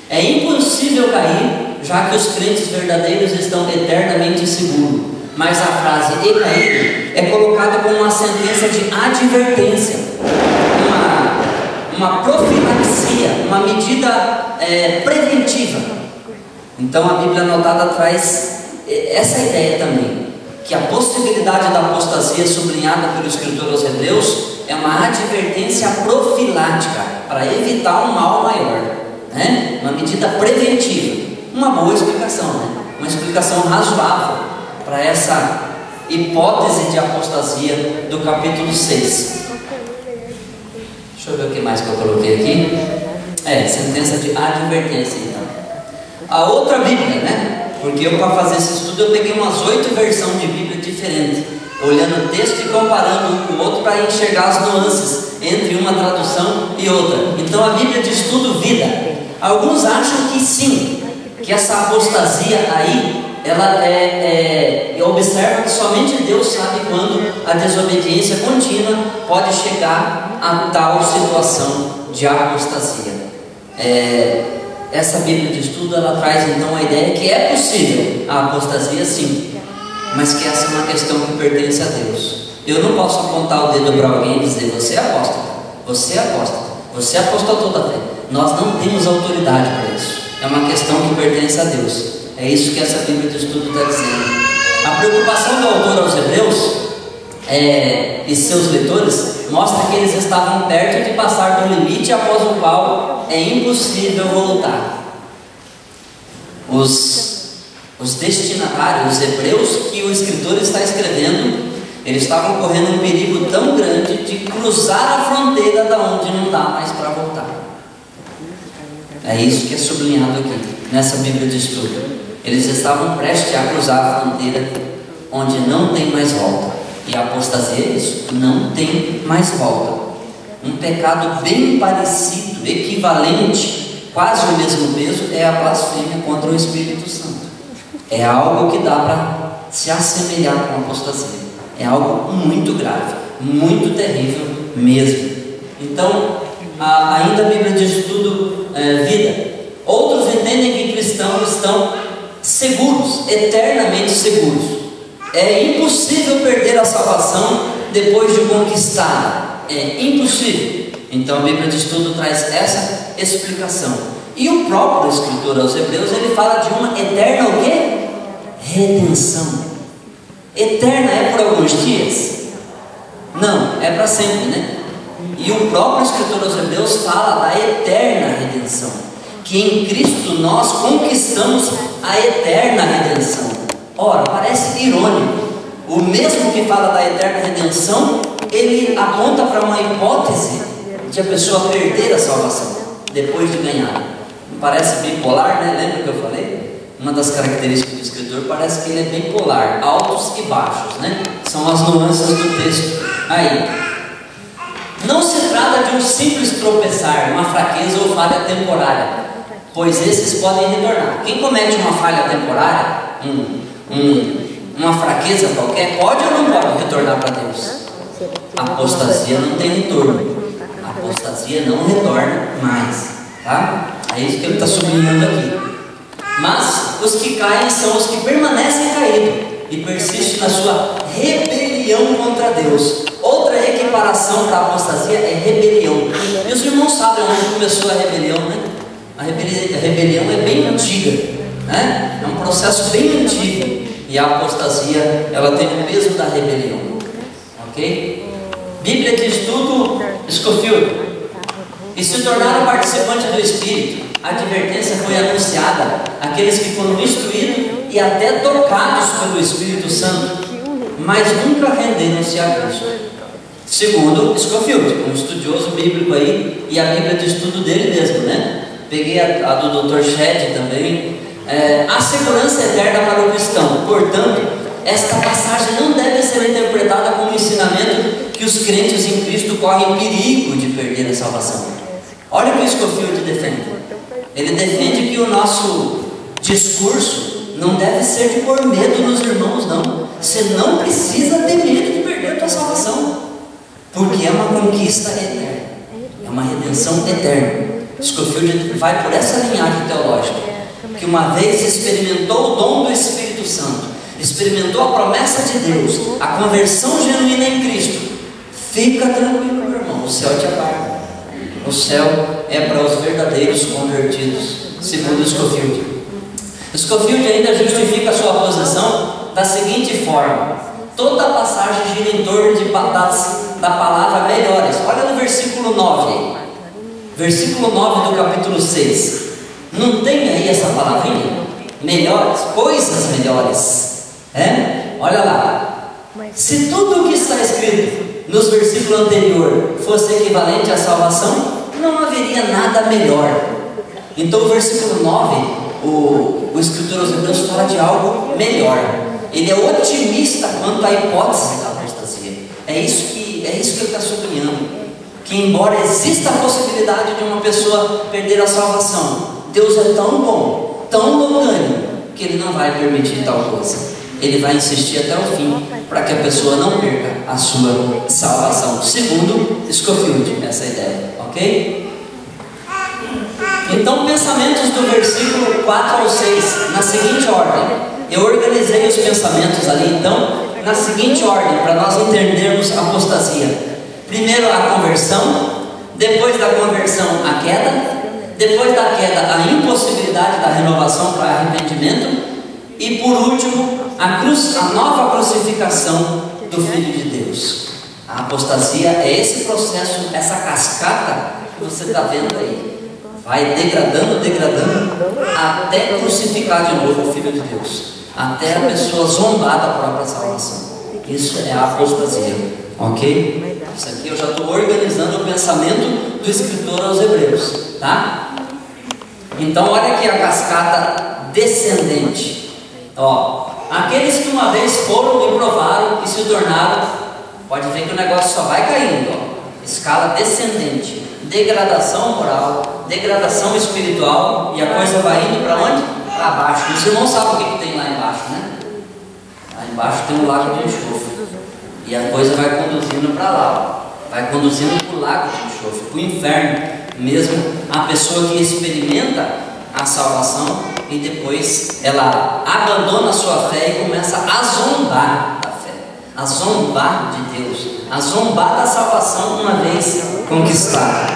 É impossível cair, já que os crentes verdadeiros estão eternamente seguros. Mas a frase "e cair" é colocada como uma sentença de advertência, uma profilaxia, uma medida preventiva. Então a Bíblia anotada traz essa ideia também, que a possibilidade da apostasia sublinhada pelo escritor aos Hebreus é uma advertência profilática para evitar um mal maior, né? Uma medida preventiva, uma boa explicação, né? Uma explicação razoável para essa hipótese de apostasia do capítulo 6. Deixa eu ver o que mais que eu coloquei aqui. Sentença de advertência, então. A outra Bíblia, né? Porque eu, para fazer esse estudo, eu peguei umas 8 versões de Bíblia diferentes, olhando o texto e comparando um com o outro para enxergar as nuances entre uma tradução e outra. Então a Bíblia de Estudo Vida, alguns acham que sim, que essa apostasia aí, ela observa que somente Deus sabe quando a desobediência contínua pode chegar a tal situação de apostasia. Essa Bíblia de Estudo, ela traz então a ideia que é possível a apostasia sim, mas que essa é uma questão que pertence a Deus. Eu não posso apontar o dedo para alguém e dizer: você é apóstata, você é apóstata, você apostatou da fé. Nós não temos autoridade para isso. É uma questão que pertence a Deus. É isso que essa Bíblia de Estudo está dizendo. A preocupação do autor aos Hebreus e seus leitores mostra que eles estavam perto de passar do limite após o qual é impossível voltar. Os destinatários, os hebreus que o escritor está escrevendo, eles estavam correndo um perigo tão grande de cruzar a fronteira da onde não dá mais para voltar. É isso que é sublinhado aqui nessa Bíblia de Estudo. Eles estavam prestes a cruzar a fronteira onde não tem mais volta. E a apostasia é isso, não tem mais volta. Um pecado bem parecido, equivalente, quase o mesmo peso, é a blasfêmia contra o Espírito Santo. É algo que dá para se assemelhar com a apostasia. É algo muito grave, muito terrível mesmo. Então, ainda a Bíblia de Estudo Vida, outros entendem que cristãos estão seguros, eternamente seguros. É impossível perder a salvação depois de conquistar. É impossível. Então a Bíblia de Estudo traz essa explicação. E o próprio escritor aos Hebreus, ele fala de uma eterna o quê? Redenção. Eterna é por alguns dias? Não, é para sempre, né? E o próprio escritor aos Hebreus fala da eterna redenção, que em Cristo nós conquistamos a eterna redenção. Ora, parece irônico. O mesmo que fala da eterna redenção, ele aponta para uma hipótese de a pessoa perder a salvação depois de ganhar. Parece bipolar, né? Lembra que eu falei? Uma das características do escritor parece que ele é bipolar, altos e baixos, né? São as nuances do texto. Aí, não se trata de um simples tropeçar, uma fraqueza ou falha temporária, pois esses podem retornar. Quem comete uma falha temporária, uma fraqueza qualquer, pode ou não pode retornar para Deus? A apostasia não tem retorno. A apostasia não retorna mais, tá? É isso que ele está sublinhando aqui. Mas os que caem são os que permanecem caídos e persistem na sua rebelião contra Deus. Outra equiparação para a apostasia é rebelião. E os irmãos sabem onde começou a rebelião, né? A rebelião é bem antiga, né? É um processo bem antigo. E a apostasia, ela tem o peso da rebelião. Ok? Bíblia de Estudo Scofield. E se tornaram participantes do Espírito. A advertência foi anunciada àqueles que foram instruídos e até tocados pelo Espírito Santo, mas nunca renderam-se a Cristo. Segundo Scofield, um estudioso bíblico aí, e a Bíblia de Estudo dele mesmo, né? Peguei a do Dr. Shedd também. A segurança eterna para o cristão. Portanto, esta passagem não deve ser interpretada como ensinamento que que os crentes em Cristo correm perigo de perder a salvação. Olha o que o Scofield defende. Ele defende que o nosso discurso não deve ser de pôr medo nos irmãos, não. Você não precisa ter medo de perder a tua salvação, porque é uma conquista eterna, é uma redenção eterna. Scofield vai por essa linhagem teológica, que uma vez experimentou o dom do Espírito Santo, experimentou a promessa de Deus, a conversão genuína em Cristo, fica tranquilo, meu irmão, o céu te aguarda. O céu é para os verdadeiros convertidos, segundo Scofield. Scofield ainda justifica a sua posição da seguinte forma: toda a passagem gira em torno da palavra melhores. Olha no versículo 9, versículo 9 do capítulo 6. Não tem aí essa palavrinha? Melhores, coisas melhores. Olha lá. Se tudo o que está escrito nos versículos anteriores fosse equivalente à salvação, não haveria nada melhor. Então o versículo 9, o escritor aos Hebreus fala de algo melhor. Ele é otimista quanto à hipótese da apostasia. É isso que ele está sublinhando, que embora exista a possibilidade de uma pessoa perder a salvação, Deus é tão bom, tão longânimo, que Ele não vai permitir tal coisa. Ele vai insistir até o fim para que a pessoa não perca a sua salvação, segundo Scofield, essa ideia, ok? Então, pensamentos do versículo 4 ao 6, na seguinte ordem. Eu organizei os pensamentos ali, então, na seguinte ordem, para nós entendermos a apostasia. Primeiro a conversão, depois da conversão a queda, depois da queda a impossibilidade da renovação para arrependimento, e por último a nova crucificação do Filho de Deus. A apostasia é esse processo, essa cascata que você está vendo aí. Vai degradando, até crucificar de novo o Filho de Deus, até a pessoa zombar da própria salvação. Isso é a apostasia, ok? Isso aqui eu já estou organizando o pensamento do escritor aos Hebreus, tá? Então olha aqui a cascata descendente. Aqueles que uma vez foram e provaram e se tornaram, pode ver que o negócio só vai caindo, escala descendente, degradação moral, degradação espiritual, e a coisa vai indo para onde? Para baixo. Os irmãos sabem o que tem lá embaixo, né? Lá embaixo tem um lago de enxofre, e a coisa vai conduzindo para lá, vai conduzindo para o lago de enxofre, para o inferno mesmo. A pessoa que experimenta a salvação e depois ela abandona a sua fé e começa a zombar da fé, a zombar de Deus, a zombar da salvação uma vez conquistada.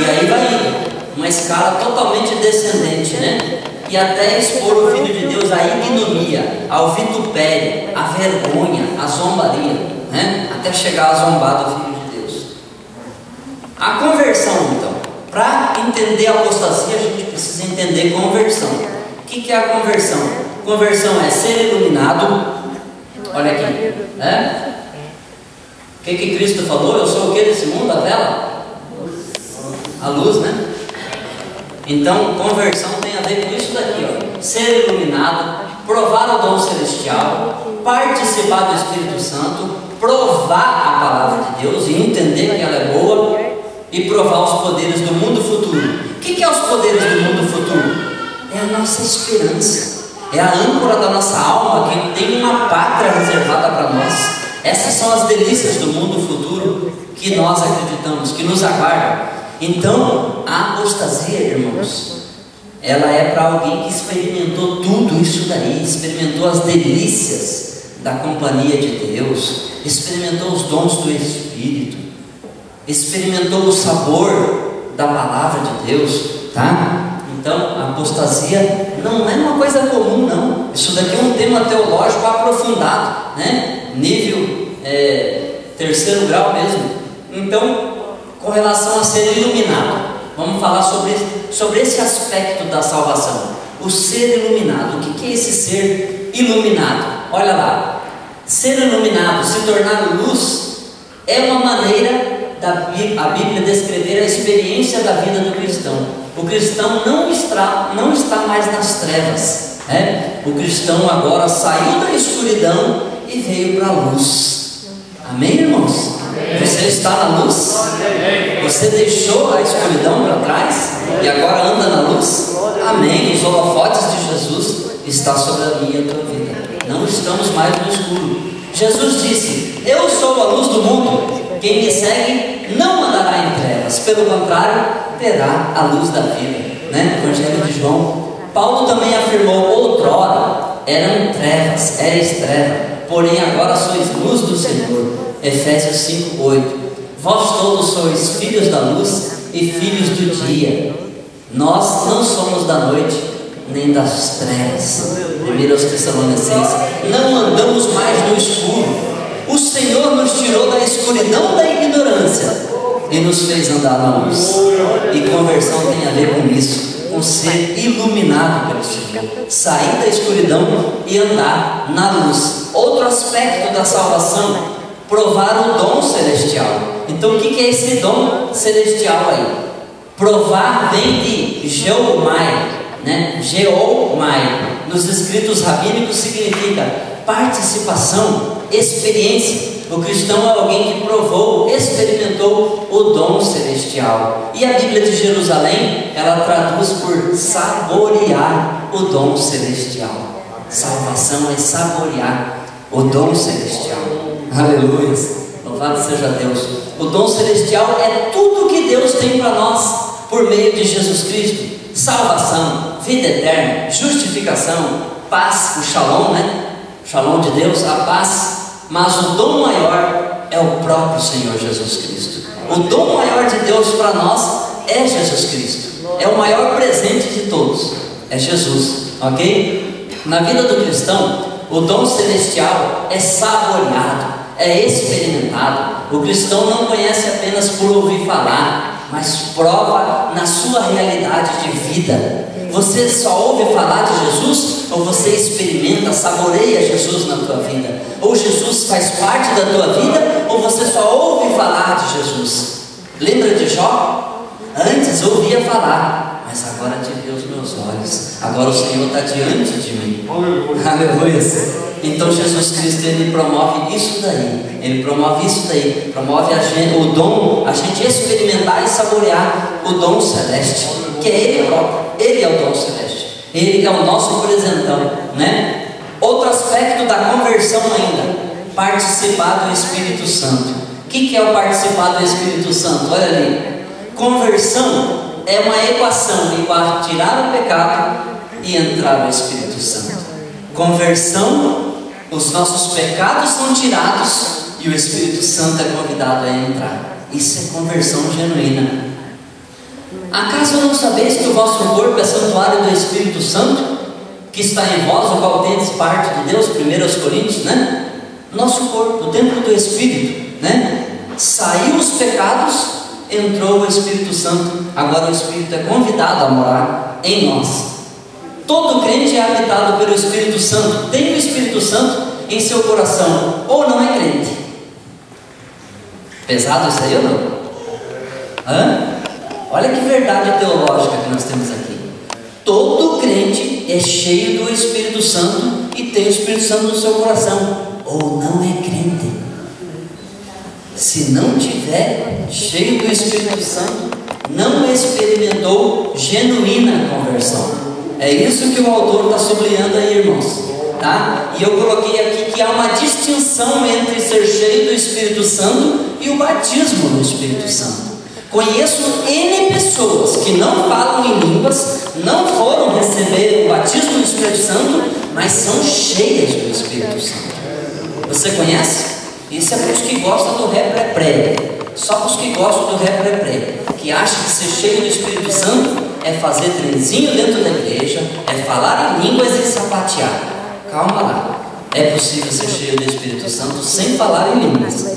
E aí vai indo, uma escala totalmente descendente, né? E até expor o Filho de Deus à ignomia, ao vitupério, à vergonha, à zombaria, né? Até chegar a zombar do Filho de Deus. A conversão, então. Para entender a apostasia, a gente precisa entender conversão. O que é a conversão? Conversão é ser iluminado. Olha aqui, né? O que Cristo falou? Eu sou o que desse mundo? A vela? A luz, né? Então, conversão tem a ver com isso daqui, ó. Ser iluminado, provar o dom celestial, participar do Espírito Santo, provar a palavra de Deus e entender que ela é boa, e provar os poderes do mundo futuro. O que é os poderes do mundo futuro? É a nossa esperança, é a âncora da nossa alma, que tem uma pátria reservada para nós. Essas são as delícias do mundo futuro que nós acreditamos, que nos aguardam. Então, a apostasia, irmãos, ela é para alguém que experimentou tudo isso daí, experimentou as delícias da companhia de Deus, experimentou os dons do Espírito, experimentou o sabor da palavra de Deus, tá? Então, a apostasia não é uma coisa comum, não. Isso daqui é um tema teológico aprofundado, né? Nível terceiro grau mesmo. Então, com relação a ser iluminado, vamos falar sobre esse aspecto da salvação. O ser iluminado. O que é esse ser iluminado? Olha lá. Ser iluminado, se tornar luz, é uma maneira a Bíblia descrever a experiência da vida do cristão. O cristão não está mais nas trevas, né? O cristão agora saiu da escuridão e veio para a luz. Amém, irmãos? Você está na luz? Você deixou a escuridão para trás e agora anda na luz? Amém. Os holofotes de Jesus estão sobre a minha e a tua vida. Não estamos mais no escuro. Jesus disse: eu sou a luz do mundo. Quem me segue não andará em trevas, pelo contrário, terá a luz da vida. Evangelho de João. Paulo também afirmou: outrora eram trevas, eres treva, porém agora sois luz do Senhor. Efésios 5:8. Vós todos sois filhos da luz e filhos do dia. Nós não somos da noite nem das trevas. 1 Tessalonicenses. Não andamos mais no escuro. O Senhor nos tirou da escuridão da ignorância e nos fez andar na luz. E conversão tem a ver com isso, com ser iluminado pelo Senhor, sair da escuridão e andar na luz. Outro aspecto da salvação: provar o dom celestial. Então o que é esse dom celestial aí? Provar vem de geomai, geomai. Nos escritos rabínicos significa participação, experiência. O cristão é alguém que provou, experimentou o dom celestial. E a Bíblia de Jerusalém, ela traduz por saborear o dom celestial. Salvação é saborear o dom celestial. Aleluia, louvado seja Deus. O dom celestial é tudo que Deus tem para nós por meio de Jesus Cristo: salvação, vida eterna, justificação, paz, o shalom, shalom de Deus, a paz. Mas o dom maior é o próprio Senhor Jesus Cristo. O dom maior de Deus para nós é Jesus Cristo. É o maior presente de todos, é Jesus, ok? Na vida do cristão, o dom celestial é saboreado, é experimentado. O cristão não conhece apenas por ouvir falar, mas prova na sua realidade de vida. Você só ouve falar de Jesus, ou você experimenta, saboreia Jesus na tua vida? Ou Jesus faz parte da tua vida, ou você só ouve falar de Jesus? Lembra de Jó? Antes ouvia falar, mas agora te vê os meus olhos. Agora o Senhor está diante de mim. Aleluia. Então Jesus Cristo, Ele promove isso daí. Ele promove isso daí. Promove o dom, a gente experimentar e saborear o dom celeste, que é Ele próprio. Ele é o dom celeste. Ele é o nosso presentão, Outro aspecto da conversão ainda: participar do Espírito Santo. O que é o participar do Espírito Santo? Olha ali. Conversão é uma equação igual a tirar o pecado e entrar no Espírito Santo. Conversão, os nossos pecados são tirados e o Espírito Santo é convidado a entrar. Isso é conversão genuína. Acaso não sabeis que o vosso corpo é santuário do Espírito Santo, que está em vós, o qual tendes parte de Deus? 1 Coríntios, Nosso corpo, o templo do Espírito, Saiu os pecados, entrou o Espírito Santo. Agora o Espírito é convidado a morar em nós. Todo crente é habitado pelo Espírito Santo. Tem o Espírito Santo em seu coração, ou não é crente? Pesado isso aí ou não? Olha que verdade teológica que nós temos aqui. Todo crente é cheio do Espírito Santo e tem o Espírito Santo no seu coração, ou não é crente. Se não tiver cheio do Espírito Santo, não experimentou genuína conversão. É isso que o autor está sublinhando aí, irmãos, E eu coloquei aqui que há uma distinção entre ser cheio do Espírito Santo e o batismo no Espírito Santo. Conheço N pessoas que não falam em línguas, não foram receber o batismo no Espírito Santo, mas são cheias do Espírito Santo. Você conhece? Isso é para os que gostam do ré-pré-pré. Só para os que gostam do ré-pré-pré, que acham que ser cheio do Espírito Santo é fazer trenzinho dentro da igreja, é falar em línguas e sapatear. Calma lá. É possível ser cheio do Espírito Santo sem falar em línguas,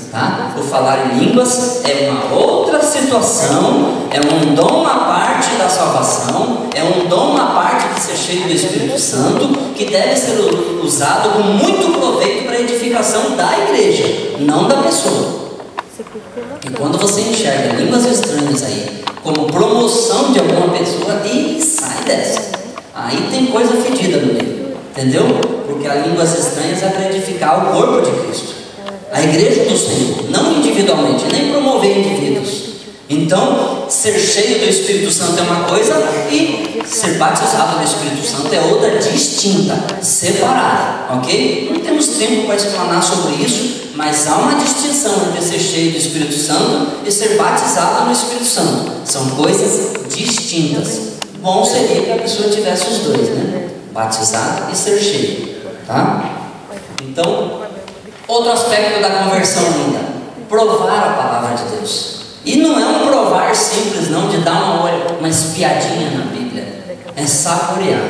O falar em línguas é uma outra situação, é um dom à parte da salvação, é um dom à parte de ser cheio do Espírito Santo, que deve ser usado com muito proveito para a edificação da igreja, não da pessoa. E quando você enxerga línguas estranhas aí como promoção de alguma pessoa, e sai dessa. Aí tem coisa fedida no meio. Entendeu? Porque as línguas estranhas é para edificar o corpo de Cristo. A igreja do Senhor, não individualmente, nem promover indivíduos. Então, ser cheio do Espírito Santo é uma coisa e ser batizado no Espírito Santo é outra distinta, separada, ok? Não temos tempo para explanar sobre isso, mas há uma distinção entre ser cheio do Espírito Santo e ser batizado no Espírito Santo. São coisas distintas. Bom seria que a pessoa tivesse os dois, né? Batizar e ser cheio, tá? Então, outro aspecto da conversão ainda, provar a palavra de Deus. E não é um provar simples não, de dar uma espiadinha na Bíblia. É saborear,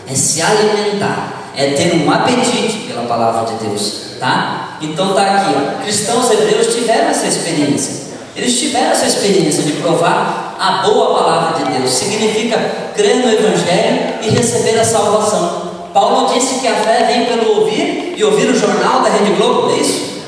é se alimentar, é ter um apetite pela palavra de Deus, tá? Então tá aqui, ó. Cristãos hebreus tiveram essa experiência. Eles tiveram essa experiência de provar a boa palavra de Deus. Significa crer no Evangelho e receber a salvação. Paulo disse que a fé vem pelo ouvir e ouvir o jornal da Rede Globo, é isso?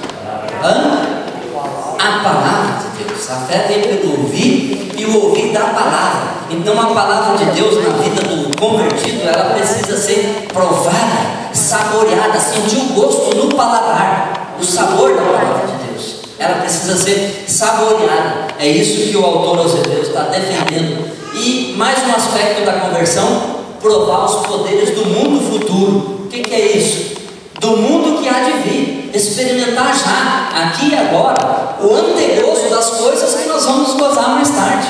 A palavra de Deus. A fé vem pelo ouvir e o ouvir da palavra. Então a palavra de Deus na vida do convertido, ela precisa ser provada, saboreada, sentir o gosto no paladar, o sabor da palavra de Deus. Ela precisa ser saboreada. É isso que o autor aos Hebreus está defendendo. E mais um aspecto da conversão, provar os poderes do mundo futuro. O que é isso? Do mundo que há de vir, experimentar já, aqui e agora, o antegozo das coisas que nós vamos gozar mais tarde.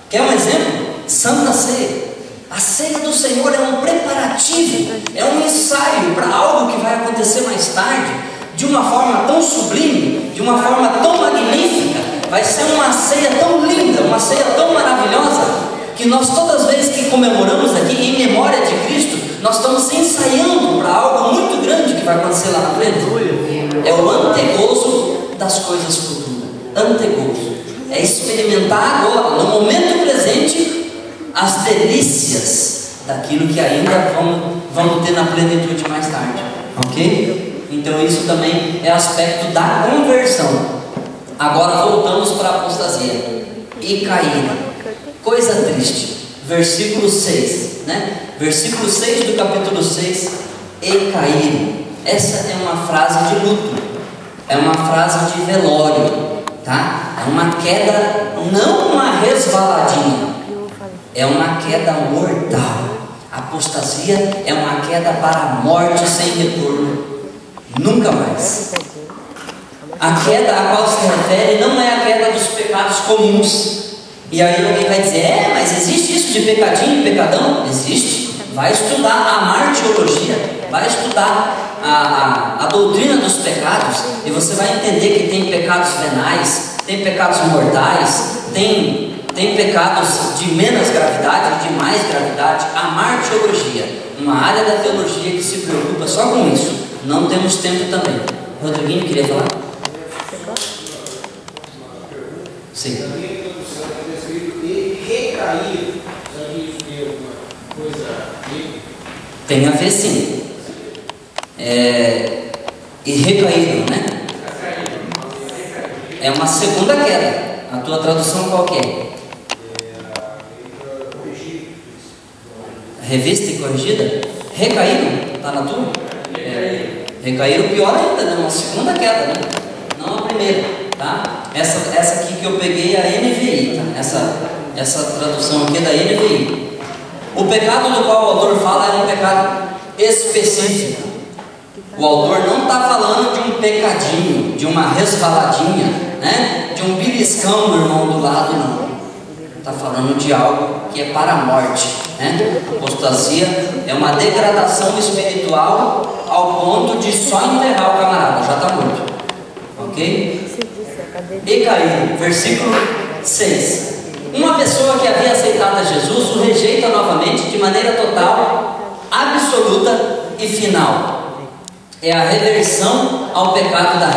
Quer um exemplo? Santa Ceia. A ceia do Senhor é um preparativo, é um ensaio para algo que vai acontecer mais tarde, de uma forma tão sublime, de uma forma tão magnífica. Vai ser uma ceia tão linda, uma ceia tão maravilhosa, que nós todas as vezes que comemoramos aqui em memória de Cristo, nós estamos ensaiando para algo muito grande que vai acontecer lá na frente. É o antegozo das coisas futuras. Antegozo. É experimentar agora, no momento presente, as delícias daquilo que ainda vamos ter na plenitude mais tarde. Ok? Então isso também é aspecto da conversão. Agora voltamos para a apostasia. E caíram. Coisa triste. Versículo 6, né? Versículo 6 do capítulo 6. E caíram. Essa é uma frase de luto. É uma frase de velório, tá? É uma queda, não uma resvaladinha. É uma queda mortal. Apostasia é uma queda para a morte sem retorno. Nunca mais. A queda a qual se refere não é a queda dos pecados comuns. E aí alguém vai dizer, mas existe isso de pecadinho e pecadão? Existe. Vai estudar a martiologia, vai estudar a doutrina dos pecados, e você vai entender que tem pecados venais, tem pecados mortais, tem pecados de menos gravidade e de mais gravidade. A martiologia, uma área da teologia que se preocupa só com isso. Não temos tempo também. Rodriguinho, queria falar? Sim. Recair, tem a ver sim. E recaíram, né? É uma segunda queda. A tua tradução qual que é? Revista e corrigida? Recaíram? Está na tua? Recaíram pior ainda, né? Uma segunda queda, né? Não a primeira, tá? Essa aqui que eu peguei é a NVI, tá? Essa tradução aqui é da NVI. O pecado do qual o autor fala é um pecado específico. O autor não está falando de um pecadinho, de uma resvaladinha, né? De um beliscão do irmão do lado, não. Está falando de algo que é para a morte, né? Apostasia é uma degradação espiritual ao ponto de só enterrar o camarada, já está morto. Ok? E caiu, versículo 6. Uma pessoa que havia aceitado a Jesus o rejeita novamente de maneira total, absoluta e final. É a reversão ao pecado da